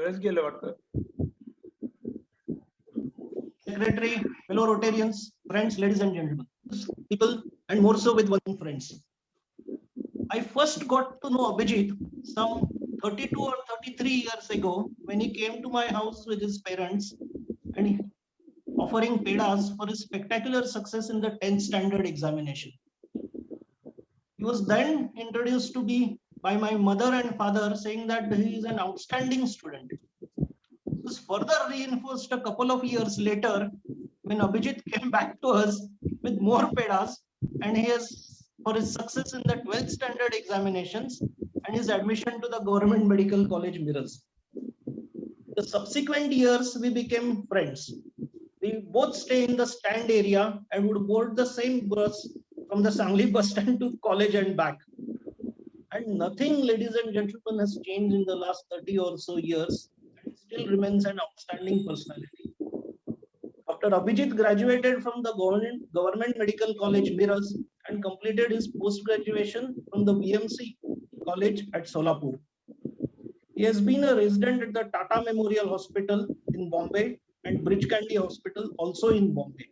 वेळेस गेलं वाटतं. Secretary, fellow Rotarians, friends, ladies and gentlemen, people, and more so with one friends. I first got to know Abhijit some 32 or 33 years ago when he came to my house with his parents and offering pedas for his spectacular success in the 10th standard examination. He was then introduced to me by my mother and father, saying that he is an outstanding student. It was further reinforced a couple of years later when Abhijit came back to us with more pedas, and he has for his success in the 12th standard examinations and his admission to the Government Medical College Mirrors. The subsequent years we became friends. We both stay in the stand area and would board the same bus from the Sangli bus stand to college and back. And nothing, ladies and gentlemen, has changed in the last 30 or so years. It still remains an outstanding personality. Dr. Abhijit graduated from the Government Medical College Mirrors and completed his post-graduation from the BMC College at Solapur. He has been a resident at the Tata Memorial Hospital in Bombay and Bridge Candy Hospital also in Bombay.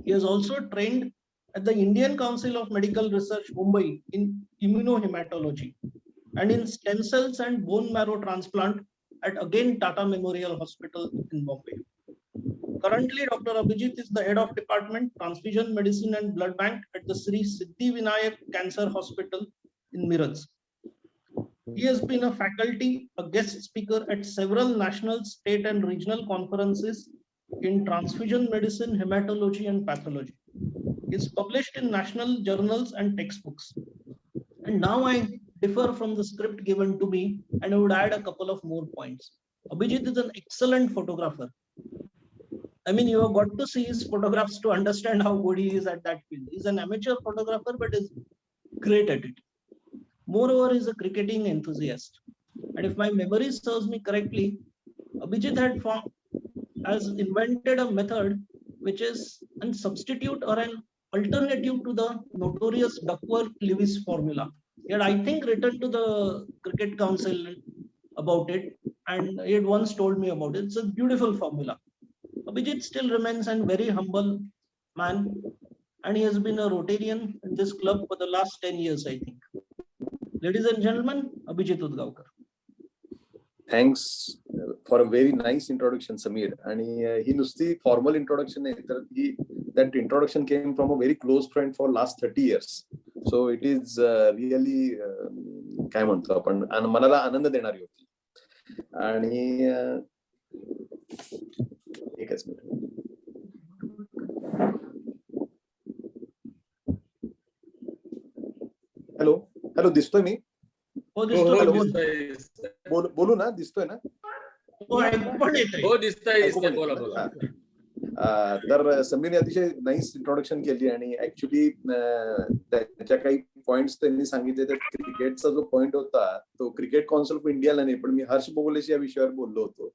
He has also trained at the Indian Council of Medical Research, Mumbai, in immunohematology and in stem cells and bone marrow transplant at again Tata Memorial Hospital in Bombay. Currently, Dr. Abhijit is the head of Department Transfusion Medicine and Blood Bank at the Sri Siddhi Vinayak Cancer Hospital in Miraj. He has been a faculty, a guest speaker at several national, state and regional conferences in transfusion medicine, hematology and pathology. He is published in national journals and textbooks. And now I differ from the script given to me and I would add a couple of more points. Abhijit is an excellent photographer. I mean, you have got to see his photographs to understand how good he is at that field. He's an amateur photographer, but is great at it. Moreover, he's a cricketing enthusiast. And if my memory serves me correctly, Abhijit has invented a method which is a substitute or an alternative to the notorious Duckworth-Lewis formula. He had, I think, written to the Cricket Council about it, and he had once told me about it. It's a beautiful formula. Abhijit still remains a very humble man, and he has been a Rotarian in this club for the last 10 years, I think. Ladies and gentlemen, Abhijit Udgaonkar. Thanks for a very nice introduction, Samir. And he नुसती formal introduction नाही तर that introduction came from a very close friend for last 30 years. So it is really काय म्हणतो आपण मनाला आनंद देणारी होती. आणि एकच मिनिट. हॅलो दिसतोय मी? बोलू ना? दिसतोय ना? हो दिसतंय. बोला. तर समीरने अतिशय नाईस इंट्रोडक्शन केली आणि ऍक्च्युली त्याच्या काही पॉइंट्स त्यांनी सांगितले. तर क्रिकेटचा जो पॉइंट होता तो क्रिकेट काउन्सिल ऑफ इंडियाला नाही, पण मी हर्ष बोगलेशी या विषयावर बोललो होतो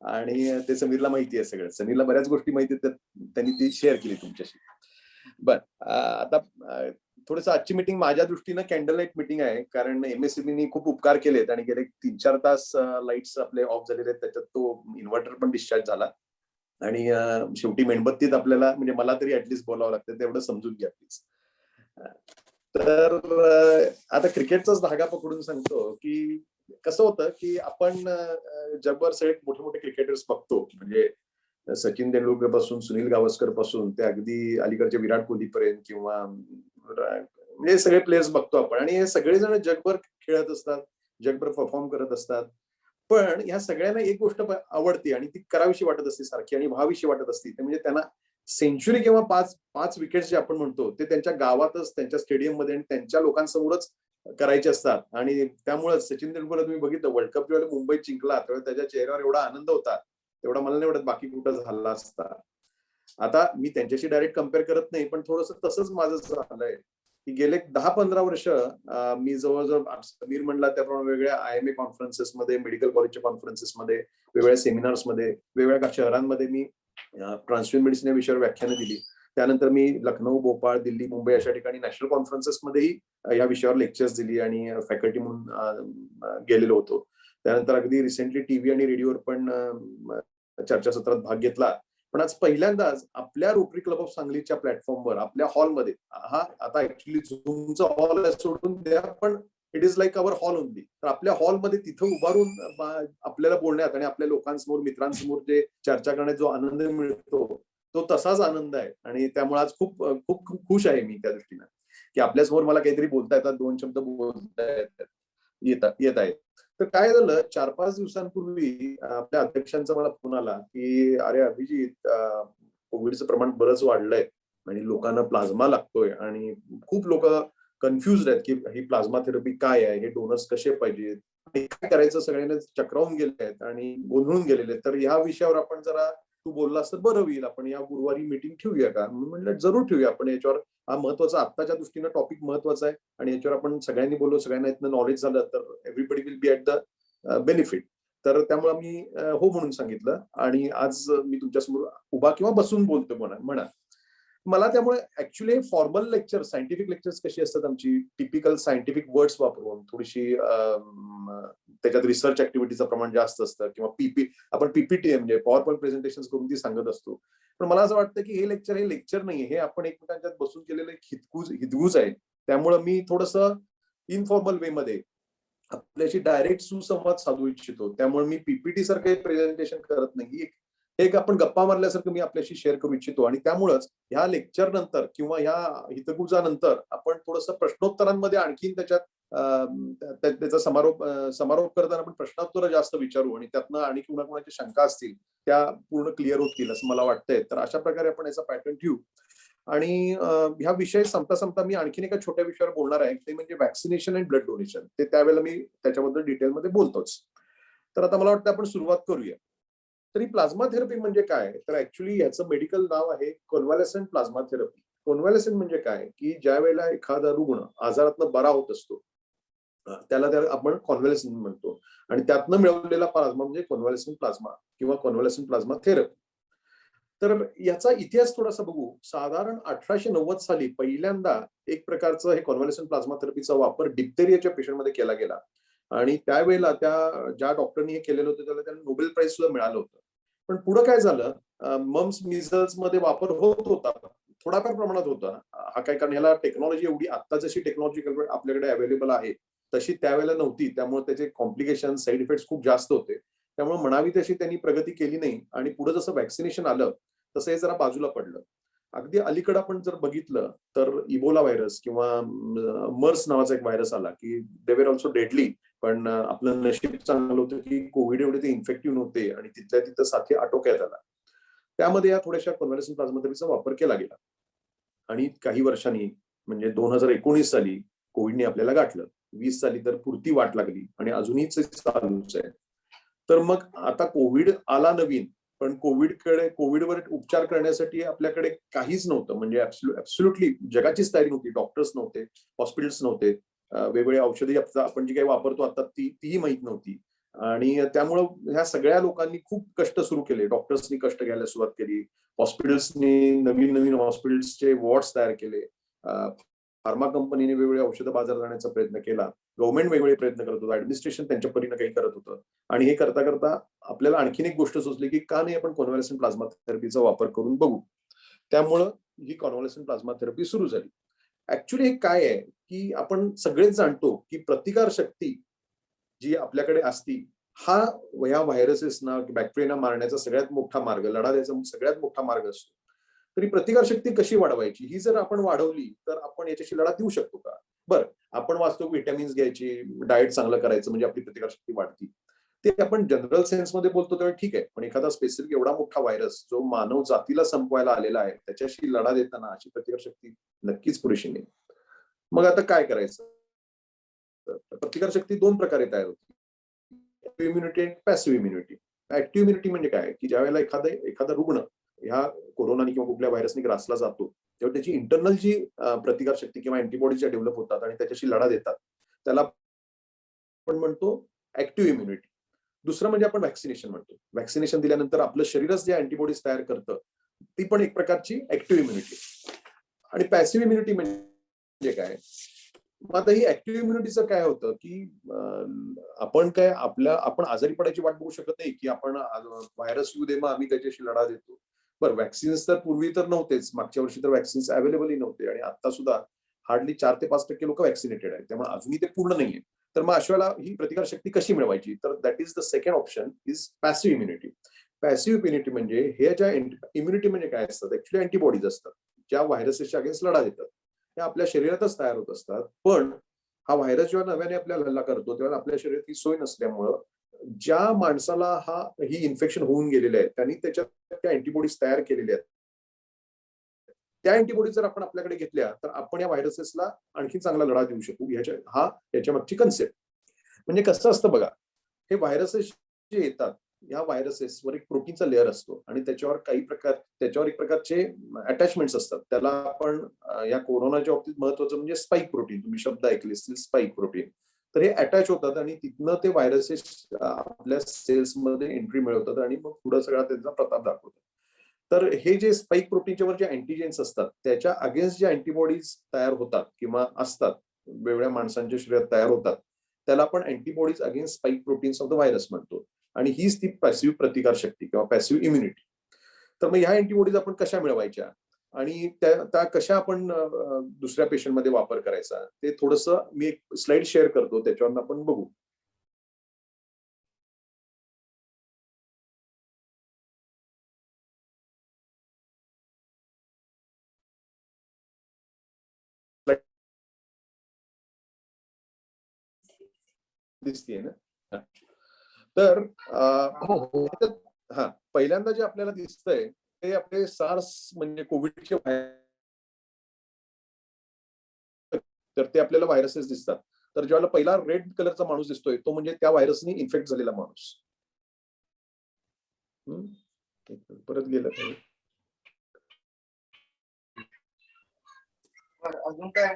आणि ते समीरला माहिती आहे सगळं. समीरला बऱ्याच गोष्टी माहिती आहेत, त्यांनी ती शेअर केली तुमच्याशी. बर, आता थोडस आजची मीटिंग माझ्या दृष्टीनं कॅन्डल लाईट मीटिंग आहे, कारण एमएससीबीनी खूप उपकार केलेत आणि गेले 3-4 तास लाईट्स आपले ऑफ झालेले आहेत. त्याच्यात तो इन्व्हर्टर पण डिस्चार्ज झाला आणि शेवटी मेणबत्तीत आपल्याला, म्हणजे मला तरी ऍटलीस्ट बोलावं लागतं, तेवढं समजून घ्या प्लीज. तर आता क्रिकेटचाच धागा पकडून सांगतो की कसं होतं की आपण जगभर सगळे मोठे मोठे क्रिकेटर्स बघतो, म्हणजे सचिन तेंडुलकर पासून सुनील गावस्कर पासून ते अगदी अलीकडच्या विराट कोहली पर्यंत किंवा म्हणजे सगळे प्लेयर्स बघतो आपण, आणि हे सगळेजण जगभर खेळत असतात, जगभर परफॉर्म करत असतात. पण ह्या सगळ्यांना एक गोष्ट आवडते आणि ती करावीशी वाटत असते सारखी आणि व्हावीशी वाटत असते, ते म्हणजे त्यांना सेंचुरी किंवा 5 विकेट्स जे आपण म्हणतो ते त्यांच्या गावातच, त्यांच्या स्टेडियम मध्ये आणि त्यांच्या लोकांसमोरच करायचे असतात. आणि त्यामुळे सचिन तेंडुलकर तुम्ही बघितलं वर्ल्ड कप ज्यावेळेला मुंबईत जिंकला तेव्हा त्याच्या चेहऱ्यावर एवढा आनंद होता, तेवढा मला नाही वाटत बाकी कुठं झाला असता. आता मी त्यांच्याशी डायरेक्ट कम्पेअर करत नाही, पण थोडंसं तसंच माझं झालंय की गेले 10-15 वर्ष मी जवळजवळ समीर म्हणला त्याप्रमाणे वेगवेगळ्या IMA कॉन्फरन्सेसमध्ये, मेडिकल कॉलेजच्या कॉन्फरन्सेसमध्ये, वेगवेगळ्या सेमिनार्समध्ये, वेगवेगळ्या शहरांमध्ये मी ट्रान्सफ्युजन मेडिसिन या विषयावर व्याख्यानं दिली. त्यानंतर मी लखनौ, भोपाळ, दिल्ली, मुंबई अशा ठिकाणी नॅशनल कॉन्फरन्सेसमध्येही या विषयावर लेक्चर्स दिली आणि फॅकल्टी म्हणून गेलेलो होतो. त्यानंतर अगदी रिसेंटली टीव्ही आणि रेडिओवर पण चर्चासत्रात भाग घेतला. पण आज पहिल्यांदाच आपल्या रोटरी क्लब ऑफ सांगलीच्या प्लॅटफॉर्मवर आपल्या हॉलमध्ये, हा आता ऍक्च्युली झूमचा हॉल सोडून द्या, पण it is like our hall only. तर आपल्या हॉलमध्ये तिथं उभारून आपल्याला बोलण्यात आणि आपल्या लोकांसमोर, मित्रांसमोर जे चर्चा करण्यात जो आनंद मिळतो तो तसाच आनंद आहे. आणि त्यामुळे आज खूप खूप खूप खुश आहे मी त्या दृष्टीनं की आपल्यासमोर मला काहीतरी बोलता येतात, 2 शब्द बोलता येत आहेत. तर काय झालं, 4-5 दिवसांपूर्वी आपल्या अध्यक्षांचा मला फोन आला की अरे अभिजित, कोविडचं प्रमाण बरंच वाढलंय आणि लोकांना प्लाझ्मा लागतोय आणि खूप लोक कन्फ्युज आहेत की ही प्लाझ्मा थेरपी काय आहे, हे डोनर्स कसे पाहिजेत, काय करायचं, सगळ्यांना चक्रावून गेले आहेत आणि गोंधळून गेलेले आहेत. तर या विषयावर आपण जरा तू बोललास तर बरं होईल, आपण या गुरुवारी मीटिंग ठेवूया का? मी म्हटलं जरूर ठेवूया आपण. याच्यावर हा महत्वाचा आत्ताच्या दृष्टीनं टॉपिक महत्वाचा आहे आणि याच्यावर आपण सगळ्यांनी बोललो, सगळ्यांना इथनं नॉलेज झालं तर everybody will be at the benefit. तर त्यामुळे मी हो म्हणून सांगितलं आणि आज मी तुमच्यासमोर उभा किंवा बसून बोलतो म्हणा. मला त्यामुळे actually formal lecture, scientific lectures कशी असतात आमची, टिपिकल सायंटिफिक वर्ड्स वापरून थोडीशी त्याच्यात रिसर्च ऍक्टिव्हिटीचं प्रमाण जास्त असतं किंवा आपण पीपीटी म्हणजे पॉवर पॉईंट प्रेझेंटेशन करून ती सांगत असतो. पण मला असं वाटतं की हे लेक्चर नाहीये, हे आपण एकमेकांच्यात बसून केलेलं एक हितगुज आहे. त्यामुळं मी थोडंसं इनफॉर्मल वे मध्ये आपल्याशी डायरेक्ट सुसंवाद साधू इच्छितो. त्यामुळे मी पीपीटी सारखं प्रेझेंटेशन करत नाही, एक आपण गप्पा मारल्यासारखं मी आपल्याशी शेअर करू इच्छितो. आणि त्यामुळेच ह्या लेक्चर नंतर किंवा ह्या हितगुजानंतर आपण थोडंसं प्रश्नोत्तरांमध्ये आणखीन त्याचा समारोप करताना आपण प्रश्नोत्तर जास्त विचारू आणि त्यातनं आणि कुणाकुणाच्या शंका असतील त्या पूर्ण क्लिअर होतील असं मला वाटतंय. तर अशा प्रकारे आपण याचा पॅटर्न ठेवू. आणि ह्या विषय संपता मी आणखीन एका छोट्या विषयावर बोलणार आहे, ते म्हणजे वॅक्सिनेशन आणि ब्लड डोनेशन. ते त्यावेळेला मी त्याच्याबद्दल डिटेलमध्ये बोलतोच. तर आता मला वाटतं आपण सुरुवात करूया. तरी प्लाझ्मा थेरपी म्हणजे काय, तर ऍक्च्युली याचं मेडिकल नाव आहे कॉन्व्हॅलेसंट प्लाझ्मा थेरपी. कॉन्व्हॅलेसंट म्हणजे काय की ज्या वेळेला एखादा रुग्ण आजारातनं बरा होत असतो त्याला आपण कॉन्व्हॅलेसंट म्हणतो आणि त्यातनं मिळवलेला प्लाझ्मा म्हणजे कॉन्व्हॅलेसंट प्लाझ्मा किंवा कॉन्व्हॅलेसंट प्लाझ्मा थेरपी. तर याचा इतिहास थोडासा बघू. साधारण 1890 साली पहिल्यांदा एक प्रकारचं हे कॉन्व्हॅलेसंट प्लाझ्मा थेरपीचा वापर डिप्थेरियाच्या पेशंटमध्ये केला गेला आणि त्यावेळेला ज्या डॉक्टरनी हे केलेलं होतं त्याला नोबेल प्राइज सुद्धा मिळालं होतं. पण पुढे काय झालं, मम्स मिझल्स मध्ये वापर होत होता, थोडाफार प्रमाणात होता हा काय, कारण ह्याला टेक्नॉलॉजी एवढी आता जशी टेक्नॉलॉजी आपल्याकडे अवेलेबल आहे तशी त्यावेळेला नव्हती. त्यामुळे त्याचे कॉम्प्लिकेशन, साईड इफेक्ट्स खूप जास्त होते. त्यामुळे म्हणावी तशी त्यांनी प्रगती केली नाही आणि पुढे जसं वॅक्सिनेशन आलं तसं हे जरा बाजूला पडलं. अगदी अलीकडे आपण जर बघितलं तर इबोला व्हायरस किंवा मर्स नावाचा एक व्हायरस आला की दे वर ऑल्सो डेडली. पण आपलं नशीब चांगलं होतं की कोविड एवढे ते इन्फेक्टिव्ह नव्हते आणि तिथल्या तिथं साथी आटोक्यात आला. त्यामध्ये या थोड्याशा कॉन्व्हॅलेसंट प्लाझ्मा थेरपीचा वापर केला गेला आणि काही वर्षांनी म्हणजे 2019 साली कोविडने आपल्याला गाठलं, 20 साली तर पुरती वाट लागली आणि अजूनही चालूच आहे. तर मग आता कोविड आला नवीन, पण कोविडवर उपचार करण्यासाठी आपल्याकडे काहीच नव्हतं. म्हणजे ऍब्सोल्युटली जगाचीच तयारी नव्हती. डॉक्टर्स नव्हते, हॉस्पिटल्स नव्हते, वेगवेगळ्या औषधी आपण जी काही वापरतो आता तीही माहित नव्हती. आणि त्यामुळं ह्या सगळ्या लोकांनी खूप कष्ट सुरू केले. डॉक्टर्सनी कष्ट घ्यायला सुरुवात केली, हॉस्पिटल्सनी नवीन हॉस्पिटल्सचे वॉर्ड्स तयार केले, फार्मा कंपनीने वेगवेगळे औषधं बाजारात आणण्याचा प्रयत्न केला, गव्हर्नमेंट वेगवेगळे प्रयत्न करत होतं, ऍडमिनिस्ट्रेशन त्यांच्या परीनं काही करत होतं. आणि हे करता करता आपल्याला आणखीन एक गोष्ट सुचली की का नाही आपण कॉन्व्हॅलेसंट प्लाझ्मा थेरपीचा वापर करून बघू. त्यामुळं ही कॉन्व्हॅलेसंट प्लाझ्मा थेरपी सुरू झाली. ऍक्च्युली हे काय आहे की आपण सगळेच जाणतो की प्रतिकार शक्ती जी आपल्याकडे असती हा या व्हायरसेसना, बॅक्टेरियाना मारण्याचा सगळ्यात मोठा मार्ग, लढा द्यायचा सगळ्यात मोठा मार्ग असतो. तरी प्रतिकारशक्ती कशी वाढवायची, ही जर आपण वाढवली तर आपण याच्याशी लढा देऊ शकतो का? बरं, आपण वाचतो विटॅमिन्स घ्यायची, डाएट चांगलं करायचं म्हणजे आपली प्रतिकारशक्ती वाढती. ते आपण जनरल सेन्स मध्ये बोलतो तेव्हा ठीक आहे, पण एखादा स्पेसिफिक एवढा मोठा व्हायरस जो मानव जातीला संपवायला आलेला आहे त्याच्याशी लढा देताना अशी प्रतिकारशक्ती नक्कीच पुरेशी नाही. मग आता काय करायचं? प्रतिकारशक्ती 2 प्रकारे तयार होते, ऍक्टिव्ह इम्युनिटी आणि पॅसिव्ह इम्युनिटी. ऍक्टिव्ह इम्युनिटी म्हणजे काय की ज्या वेळेला एखादा रुग्ण ह्या कोरोनाने किंवा कुठल्या व्हायरसने ग्रासला जातो तेव्हा त्याची इंटरनल जी प्रतिकारशक्ती किंवा अँटीबॉडीज डेव्हलप होतात आणि त्याच्याशी लढा देतात त्याला आपण म्हणतो ऍक्टिव्ह इम्युनिटी. दुसरं म्हणजे आपण व्हॅक्सिनेशन म्हणतो. व्हॅक्सिनेशन दिल्यानंतर आपलं शरीरच जे अँटीबॉडीज तयार करतं ती पण एक प्रकारची ऍक्टिव्ह इम्युनिटी. आणि पॅसिव्ह इम्युनिटी म्हणजे काय आता ही ऍक्टिव्ह इम्युनिटीचं काय होतं की आपण आजारी पडायची वाट बघू शकत नाही की आपण व्हायरस येऊ दे मग आम्ही त्याच्याशी लढा देतो. बरं, वॅक्सिन्स तर पूर्वी तर नव्हतेच, मागच्या वर्षी तर वॅक्सिन्स अवेलेबलही नव्हते आणि आता सुद्धा हार्डली 4 ते 5% लोक वॅक्सिनेटेड आहेत, त्यामुळे अजूनही ते पूर्ण नाहीये. तर मग अशा वेळेला ही प्रतिकारशक्ती कशी मिळवायची, तर that is the second option is passive immunity. Passive immunity म्हणजे हे ज्या इम्युनिटी म्हणजे काय असतात, ऍक्च्युली अँटीबॉडीज असतात ज्या व्हायरसेसच्या अगेन्स्ट लढा देतात. त्या आपल्या शरीरातच तयार होत असतात, पण हा व्हायरस जेव्हा नव्याने आपल्याला हल्ला करतो तेव्हा आपल्या शरीरात ही सोय नसल्यामुळं ज्या माणसाला ही इन्फेक्शन होऊन गेलेले आहे त्यांनी त्याच्यात त्या अँटीबॉडीज तयार केलेल्या आहेत, त्या अँटीबॉडीज जर आपण आपल्याकडे घेतल्या तर आपण या व्हायरसेसला आणखी चांगला लढा देऊ शकू. याच्या मागची कन्सेप्ट. म्हणजे कसं असतं बघा, हे व्हायरसेस जे येतात, या व्हायरसेसवर एक प्रोटीनचा लेअर असतो आणि त्याच्यावर एक प्रकारचे अटॅचमेंट्स असतात. त्याला आपण या कोरोनाच्या बाबतीत महत्वाचं म्हणजे स्पाइक प्रोटीन, तुम्ही शब्द ऐकले असतील स्पाइक प्रोटीन. तर हे अटॅच होतात आणि तिथनं ते व्हायरसेस आपल्या सेल्समध्ये एंट्री मिळवतात आणि मग पुढे सगळा त्यांचा प्रताप दाखवतात. तर हे जे स्पाइक प्रोटीनच्या वर जे अँटीजेन्स असतात त्याच्या अगेन्स्ट जे अँटीबॉडीज तयार होतात किंवा असतात, वेगवेगळ्या माणसांच्या शरीरात तयार होतात, त्याला आपण antibodies against spike proteins of the virus म्हणतो. आणि हीच ती पॅसिव्ह प्रतिकार शक्ती किंवा पॅसिव्ह इम्युनिटी. तर मग ह्या अँटीबॉडीज आपण कशा मिळवायच्या आणि त्या कशा आपण दुसऱ्या पेशंटमध्ये वापर करायचा, ते थोडंसं मी एक स्लाइड शेअर करतो, त्याच्यावर आपण बघू. दिसतीये ना? तर हा पहिल्यांदा जे आपल्याला दिसतंय ते आपले सार्स म्हणजे कोविडचे तर ते आपल्याला व्हायरसेस दिसतात. तर ज्यावेळेला पहिला रेड कलरचा माणूस दिसतोय तो म्हणजे त्या व्हायरसने इन्फेक्ट झालेला माणूस. परत गेलं अजून काय?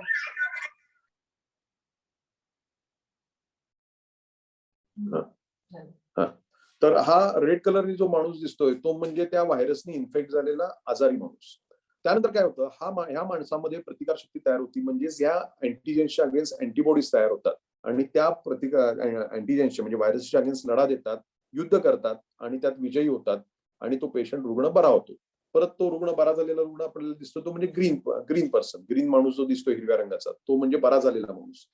तर हा रेड कलरनी जो माणूस दिसतोय तो म्हणजे त्या व्हायरसने इन्फेक्ट झालेला आजारी माणूस. त्यानंतर काय होतं, ह्या माणसामध्ये प्रतिकारशक्ती तयार होती, म्हणजेच या अँटीजेन्सच्या अगेन्स्ट अँटीबॉडीज तयार होतात आणि त्या अँटीजेन्सच्या म्हणजे व्हायरसच्या अगेन्स्ट लढा देतात, युद्ध करतात आणि त्यात विजयी होतात आणि तो पेशंट रुग्ण बरा होतो. परत तो रुग्ण बरा झालेला रुग्ण आपल्याला दिसतो तो म्हणजे ग्रीन पर्सन, ग्रीन माणूस जो दिसतो हिरव्या रंगाचा, तो म्हणजे बरा झालेला माणूस.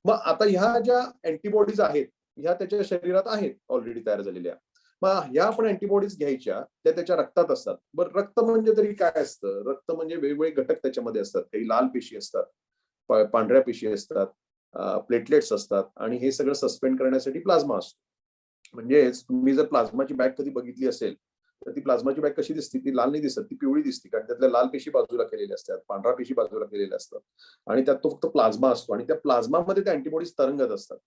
मग आता ह्या ज्या अँटीबॉडीज आहेत ह्या त्याच्या शरीरात आहेत ऑलरेडी तयार झालेल्या. मग ह्या आपण अँटीबॉडीज घ्यायच्या, त्या त्याच्या रक्तात असतात. बरं, रक्त म्हणजे तरी काय असतं? रक्त म्हणजे वेगवेगळे घटक त्याच्यामध्ये असतात. काही लाल पेशी असतात, पांढऱ्या पेशी असतात, प्लेटलेट्स असतात आणि हे सगळं सस्पेंड करण्यासाठी प्लाझ्मा असतो. म्हणजेच तुम्ही जर प्लाझ्माची बॅग कधी बघितली असेल तर ती प्लाझ्माची बॅग कशी दिसते, ती लाल नाही दिसत, ती पिवळी दिसते, कारण त्यातल्या लाल पेशी बाजूला केलेल्या असतात, पांढऱ्या पेशी बाजूला केलेल्या असतात आणि त्यात तो फक्त प्लाझ्मा असतो आणि त्या प्लाझ्मामध्ये त्या अँटीबॉडीज तरंगत असतात.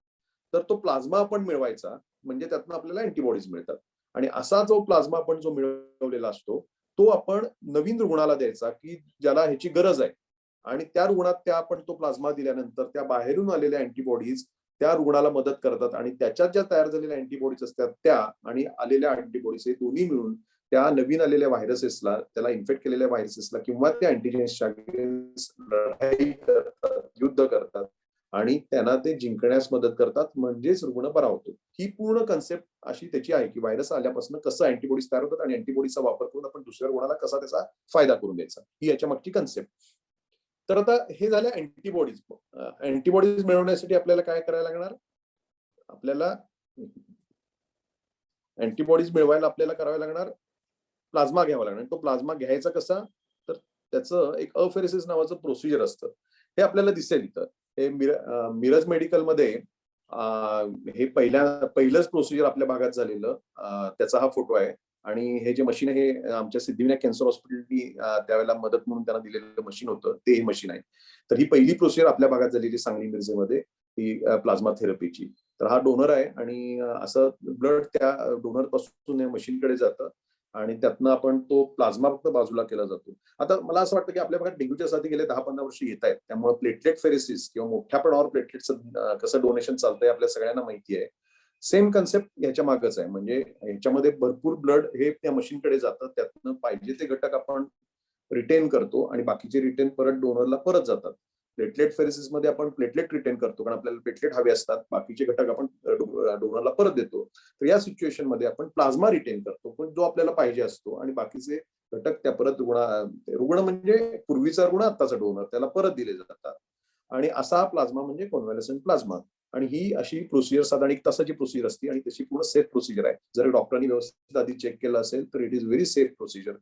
तर तो प्लाझ्मा आपण मिळवायचा म्हणजे त्यातनं आपल्याला अँटीबॉडीज मिळतात आणि असा जो प्लाझ्मा आपण जो मिळवलेला असतो तो आपण नवीन रुग्णाला द्यायचा की ज्याला ह्याची गरज आहे आणि त्या रुग्णात आपण तो प्लाझ्मा दिल्यानंतर त्या बाहेरून आलेल्या अँटीबॉडीज त्या रुग्णाला मदत करतात आणि त्याच्यात ज्या तयार झालेल्या अँटीबॉडीज असतात त्या आणि आलेल्या अँटीबॉडीज हे दोन्ही मिळून त्या नवीन आलेल्या व्हायरसेसला, त्याला इन्फेक्ट केलेल्या व्हायरसेसला किंवा त्या अँटीजेन्सच्या लढाई करतात, युद्ध करतात आणि त्यांना ते जिंकण्यास मदत करतात, म्हणजेच रुग्ण बरा होतो. ही पूर्ण कन्सेप्ट अशी त्याची आहे की व्हायरस आल्यापासून कसं अँटीबॉडीज तयार होतात आणि अँटीबॉडीजचा वापर करून आपण दुसऱ्या रुग्णाला कसा त्याचा फायदा करून द्यायचा, ही याच्या मागची कन्सेप्ट. तर आता हे झालं अँटीबॉडीज. अँटीबॉडीज मिळवण्यासाठी आपल्याला काय करायला लागणार, आपल्याला अँटीबॉडीज मिळवायला आपल्याला करावं लागणार प्लाझ्मा घ्यावा लागणार. तो प्लाझ्मा घ्यायचा कसा, तर त्याचं एक अफेरेसिस नावाचं प्रोसिजर असतं, हे आपल्याला दिसेल इथं. हे मिरज मेडिकलमध्ये हे पहिलंच प्रोसिजर आपल्या भागात झालेलं, त्याचा हा फोटो आहे. आणि हे जे मशीन आहे हे आमच्या सिद्धिविनायक कॅन्सर हॉस्पिटलनी त्यावेळेला मदत म्हणून त्यांना दिलेलं मशीन होतं, ते हे मशीन आहे. तर ही पहिली प्रोसिजर आपल्या भागात झालेली सांगली मिरजेमध्ये ही प्लाझ्मा थेरपीची. तर हा डोनर आहे आणि असं ब्लड त्या डोनर पासून या मशीनकडे जातं आणि त्यातनं आपण तो प्लाझ्मा फक्त बाजूला केला जातो. आता मला असं वाटतं की आपल्या भागात डेंग्यूच्या साथी गेले 10-15 वर्ष येत आहेत, त्यामुळे प्लेटलेट फेरेसिस किंवा मोठ्या प्रमाणावर प्लेटलेटचं कसं डोनेशन चालतंय आपल्या सगळ्यांना माहिती आहे. सेम कन्सेप्ट ह्याच्या मागच आहे, म्हणजे ह्याच्यामध्ये भरपूर ब्लड हे त्या मशीनकडे जातं, त्यातनं पाहिजे ते घटक आपण रिटेन करतो आणि बाकीचे रिटेन परत डोनरला परत जातात. प्लेटलेट फेरेसिस मध्ये आपण प्लेटलेट रिटेन करतो, कारण आपल्याला प्लेटलेट हवे असतात, बाकीचे घटक आपण डोनरला परत देतो. तर या सिच्युएशन मध्ये आपण प्लाझ्मा रिटेन करतो, पण जो आपल्याला पाहिजे असतो, आणि बाकीचे घटक त्या परत रुग्ण म्हणजे पूर्वीचा रुग्ण, आत्ताचा डोनर, त्याला परत दिले जातात. आणि असा हा प्लाझ्मा म्हणजे कॉन्व्हॅलेसंट प्लाझ्मा. आणि ही अशी प्रोसिजर साधारण 1 तासाची प्रोसिजर असते, आणि तशी पूर्ण सेफ प्रोसिजर आहे. जर डॉक्टरांनी व्यवस्थित आधी चेक केलं असेल तर it is very safe procedure.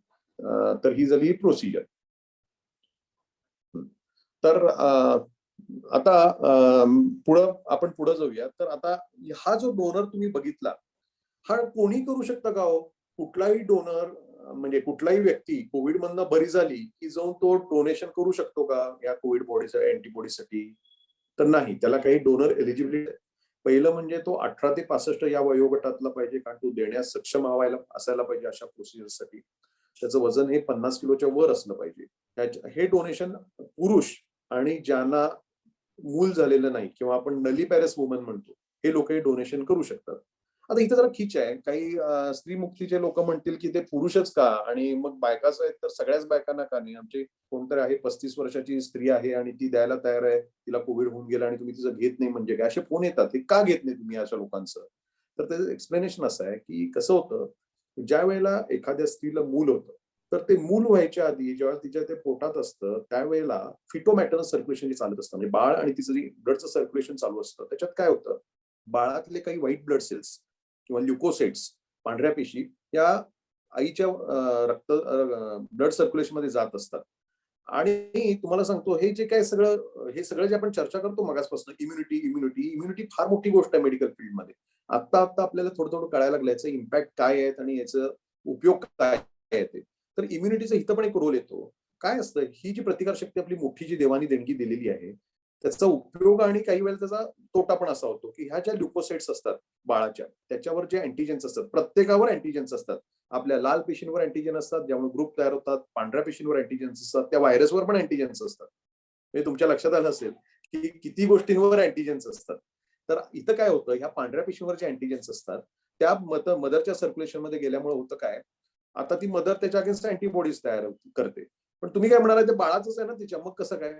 तर ही झाली प्रोसिजर. तर आता आपण पुढे जाऊया. तर आता हा जो डोनर तुम्ही बघितला, हा कोणी करू शकतं का हो? कुठलाही डोनर म्हणजे कुठलाही व्यक्ती कोविड मधनं बरी झाली की जाऊन तो डोनेशन करू शकतो का या कोविड बॉडीच्या अँटीबॉडीसाठी? तर नाही, त्याला काही डोनर एलिजिबिलिटी. पहिलं म्हणजे तो 18 ते 65 या वयोगटातला पाहिजे, कारण तो देण्यास सक्षम असायला पाहिजे अशा प्रोसिजरसाठी. त्याचं वजन हे 50 किलोच्या वर असलं पाहिजे. हे डोनेशन पुरुष आणि ज्यांना मूल झालेलं नाही, किंवा आपण नलीपॅरस वुमन म्हणतो, हे लोक हे डोनेशन करू शकतात. आता इथं जरा खिच आहे. काही स्त्री मुक्तीचे लोक म्हणतील की ते पुरुषच का, आणि मग बायकाच आहेत तर सगळ्याच बायकांना का नाही? आमचे कोणतरी आहे 35 वर्षाची स्त्री आहे आणि ती द्यायला तयार आहे, तिला कोविड होऊन गेला आणि तुम्ही तिचं घेत नाही म्हणजे काय? असे फोन येतात. हे का घेत नाही तुम्ही अशा लोकांचं? तर त्याचं एक्सप्लेनेशन असं आहे की कसं होतं, ज्या वेळेला एखाद्या स्त्रीला मूल होतं, तर ते मूल व्हायच्या आधी जेव्हा तिच्या ते पोटात असतं त्यावेळेला फिटोमॅटर्नल सर्क्युलेशन जे चालत असतं, म्हणजे बाळ आणि तिचं जे ब्लडचं सर्क्युलेशन चालू असतं, त्याच्यात काय होतं, बाळातले काही व्हाईट ब्लड सेल्स किंवा ल्युकोसाइट्स, पांढऱ्या पेशी, या आईच्या रक्त ब्लड सर्क्युलेशन मध्ये जात असतात. आणि तुम्हाला सांगतो, हे सगळं जे आपण चर्चा करतो मगासपासून, इम्युनिटी फार मोठी गोष्ट आहे मेडिकल फील्डमध्ये. आता आपल्याला थोडं थोडं कळायला लागलं याचं इम्पॅक्ट काय आहेत आणि याचा उपयोग काय आहे ते. तर इम्युनिटीचा इथं पण एक रोल येतो. काय असतं, ही जी प्रतिकारशक्ती आपली मोठी जी देवानी देणगी दिलेली आहे, त्याचा उपयोग आणि काही वेळेला त्याचा तोटा पण असा होतो की ह्या ज्या ल्युकोसाइट्स असतात बाळाच्या, त्याच्यावर जे अँटीजेन्स असतात, प्रत्येकावर अँटीजेन्स असतात. आपल्या लाल पेशींवर अँटीजेन असतात, ज्यामुळे ग्रुप तयार होतात. पांढऱ्या पेशींवर अँटीजेन्स असतात, त्या व्हायरसवर पण अँटीजेन्स असतात. हे तुमच्या लक्षात आलं असेल की किती गोष्टींवर अँटीजेन्स असतात. तर इथं काय होतं, ह्या पांढऱ्या पेशींवर जे अँटीजेन्स असतात त्या मदरच्या सर्क्युलेशन मध्ये गेल्यामुळे होतं काय, आता ती मदर त्याच्या अगेन्स्ट अँटीबॉडीज तयार करते. पण तुम्ही काय म्हणाला, ते बाळाचंच आहे ना तिच्या, मग कसं काय?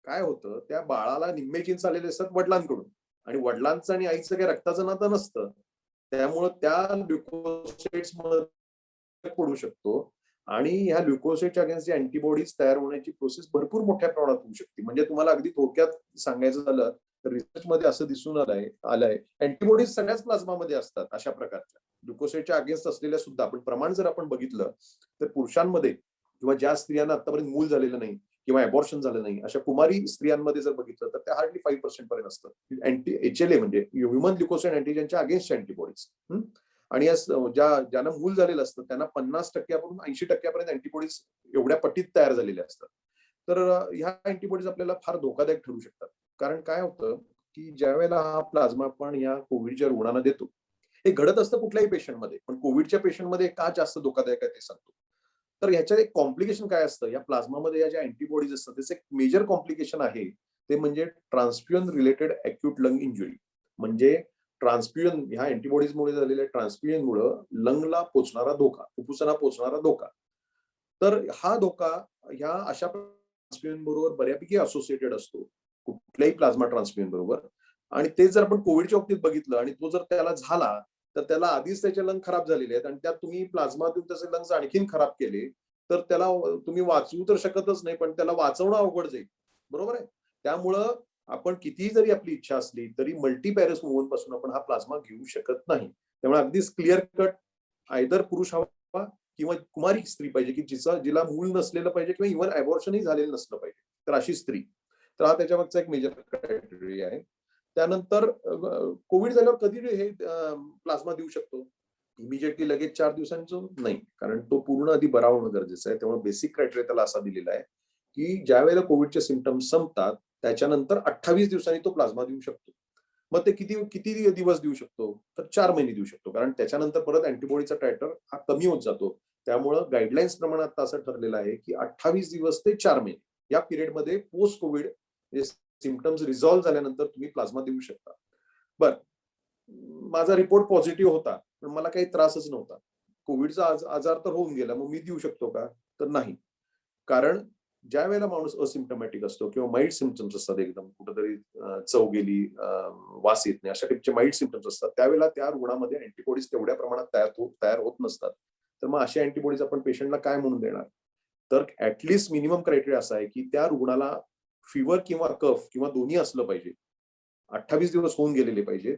काय होतं, त्या बाळाला निम्मे जीन्स आलेले असतात वडिलांकडून, आणि वडिलांचं आणि आईचं काही रक्ताचं नातं नसतं. त्यामुळं त्या ल्युकोसाइट्स मध्ये पडू शकतो, आणि ह्या ल्युकोसाइटच्या अगेन्स्ट जे अँटीबॉडीज तयार होण्याची प्रोसेस भरपूर मोठ्या प्रमाणात होऊ शकते. म्हणजे तुम्हाला अगदी थोडक्यात सांगायचं झालं तर रिसर्च मध्ये असं दिसून आलंय अँटीबॉडीज सगळ्याच प्लाझ्मामध्ये असतात अशा प्रकारच्या ग्लुकोसाइडच्या अगेन्स्ट असलेल्या सुद्धा. आपण प्रमाण जर आपण बघितलं तर पुरुषांमध्ये, किंवा ज्या स्त्रियांना आतापर्यंत मूल झालेलं नाही किंवा अबॉर्शन झालं नाही, अशा कुमारी स्त्रियांमध्ये जर बघितलं तर त्या हार्डली 5% पर्यंत असतं HLA, म्हणजे ह्युमन ल्युकोसाइड अँटीजनच्या अगेन्स्ट अँटीबॉडीज. आणि ज्यांना मूल झालेलं असतं त्यांना 50% 80% अँटीबॉडीज एवढ्या पटीत तयार झालेल्या असतात. तर ह्या अँटीबॉडीज आपल्याला फार धोकादायक ठरू शकतात. कारण काय होतं की ज्या वेळेला हा प्लाझ्मा आपण या कोविडच्या रुग्णांना देतो, हे घडत असतं कुठल्याही पेशंटमध्ये, पण कोविडच्या पेशंटमध्ये का जास्त धोकादायक आहे ते सांगतो. तर ह्याच्यात एक कॉम्प्लिकेशन काय असतं, या प्लाझ्मामध्ये या ज्या अँटीबॉडीज असतात त्याचं एक मेजर कॉम्प्लिकेशन आहे, ते म्हणजे transfusion related acute lung injury. म्हणजे ट्रान्सफ्युजन, ह्या अँटीबॉडीजमुळे झालेल्या ट्रान्सफ्युजनमुळे लंगला पोचणारा धोका, फुफ्फुसांना पोचणारा धोका. तर हा धोका ह्या अशा ट्रान्सफ्युजन बरोबर बऱ्यापैकी असोसिएटेड असतो, कुठल्याही प्लाझ्मा ट्रान्सफ्युजन बरोबर. आणि ते जर आपण कोविडच्या बाबतीत बघितलं आणि तो जर त्याला झाला, तर त्याला आधीच त्याचे लंग खराब झालेले आहेत, आणि त्यात तुम्ही प्लाझ्मा देऊन त्याचे लंग्स आणखीन खराब केले, तर त्याला तुम्ही वाचवू तर शकतच नाही, पण त्याला वाचवणं अवघड जाईल. बरोबर आहे. त्यामुळं आपण कितीही जरी आपली इच्छा असली तरी मल्टीपॅरस वुमन पासून आपण हा प्लाझ्मा घेऊ शकत नाही. त्यामुळे अगदीच क्लिअर कट आयदर पुरुष हवा किंवा कुमारी स्त्री पाहिजे, की जिला मूल नसलेलं पाहिजे किंवा इव्हन अबॉर्शनही झालेलं नसलं पाहिजे, तर अशी स्त्री. तर हा त्याच्यामागचा एक मेजर क्रायटेरिया आहे. त्यानंतर कोविड झाल्यावर कधी हे प्लाझ्मा देऊ शकतो? इमिजिएटली लगेच 4 दिवसांचं नाही, कारण तो पूर्ण आधी बरा होणं गरजेचं आहे. त्यामुळे बेसिक क्रायटेरिया त्याला असा दिलेला आहे की ज्या वेळेला कोविडचे सिम्पटम्स संपतात त्याच्यानंतर 28 दिवसांनी तो प्लाझ्मा देऊ शकतो. मग ते किती दिवस देऊ शकतो? तर 4 महिने देऊ शकतो, कारण त्याच्यानंतर परत अँटीबॉडीचा टायटर हा कमी होत जातो. त्यामुळं गाईडलाईन्स प्रमाणात असं ठरलेलं आहे की 28 दिवस ते 4 महिने या पिरियडमध्ये पोस्ट कोविड सिम्पटम्स रिझॉल्व्ह झाल्यानंतर तुम्ही प्लाझ्मा देऊ शकता. बर, माझा रिपोर्ट पॉझिटिव्ह होता, पण मला काही त्रासच नव्हता. कोविडचा आजार तर होऊन गेला, मग मी देऊ शकतो का? तर नाही. कारण ज्या वेळेला माणूस असिम्टमॅटिक असतो किंवा माइल्ड सिम्पटम्स असतात, एकदम कुठेतरी चव गेली, वास येत नाही, अशा टाईपचे माइल्ड सिम्पटम्स असतात, त्यावेळेला त्या रुग्णामध्ये अँटीबॉडीज तेवढ्या प्रमाणात तयार होत नसतात. तर मग अशा अँटीबॉडीज आपण पेशंटला काय म्हणून देणार? तर ऍटलिस्ट मिनिमम क्रायटेरिया असा आहे की त्या रुग्णाला फिवर किंवा कफ किंवा दोन्ही असलं पाहिजे, 28 दिवस होऊन गेलेले पाहिजे,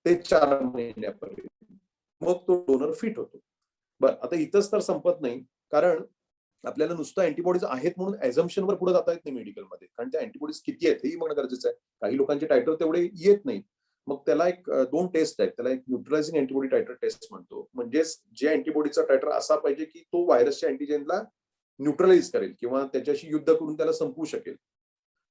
ते 4 महिन्यापर्यंत, मग तो डोनर फिट होतो. बरं, आता इथंच तर संपत नाही, कारण आपल्याला नुसतं अँटीबॉडीज आहेत म्हणून ऍझम्पशनवर पुढे जाता येत नाही मेडिकलमध्ये, कारण त्या अँटीबॉडीज किती आहेत हेही बघणं गरजेचं आहे. काही लोकांचे टायटर तेवढे येत नाही, मग त्याला एक 2 टेस्ट आहेत. त्याला एक न्यूट्रलायझिंग अँटीबॉडी टायटर टेस्ट म्हणतो, म्हणजेच जे अँटीबॉडीचा टायटर असा पाहिजे की तो व्हायरसच्या अँटीजेनला न्यूट्रलाइज करेल किंवा त्याच्याशी युद्ध करून त्याला संपवू शकेल.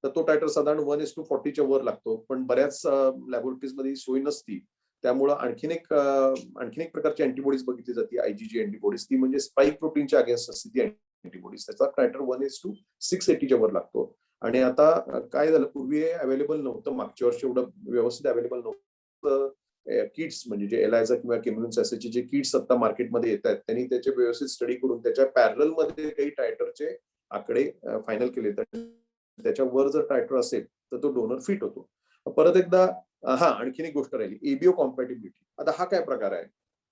तर तो टायटर साधारण 1:40च्या वर लागतो, पण बऱ्याच लॅबोरेटरीजमध्ये सोय नसती. त्यामुळे आणखीन एक प्रकारची अँटीबॉडीज बघितली जाते, IgG अँटीबॉडीज, ती म्हणजे स्पाइक प्रोटीनच्या अगेन्स्ट असते ती अँटीबॉडीज. त्याचा टायटर 1:680च्या वर लागतो. आणि आता काय झालं, पूर्वी अवेलेबल नव्हतं, मागच्या वर्षी एवढं व्यवस्थित अवेलेबल नव्हतं किट्स, म्हणजे जे एलायझा किंवा केम्युनिन जे किट्स आता मार्केटमध्ये येत आहेत, त्यांनी त्याचे व्यवस्थित स्टडी करून त्याच्या पॅरल मध्ये काही टायटरचे आकडे फायनल केले. तर त्याच्यावर जर टायटर असेल तर तो डोनर फिट होतो. परत एकदा आणखीन एक गोष्ट राहिली, एबीओ कॉम्पॅटिबिलिटी. आता हा काय प्रकार आहे?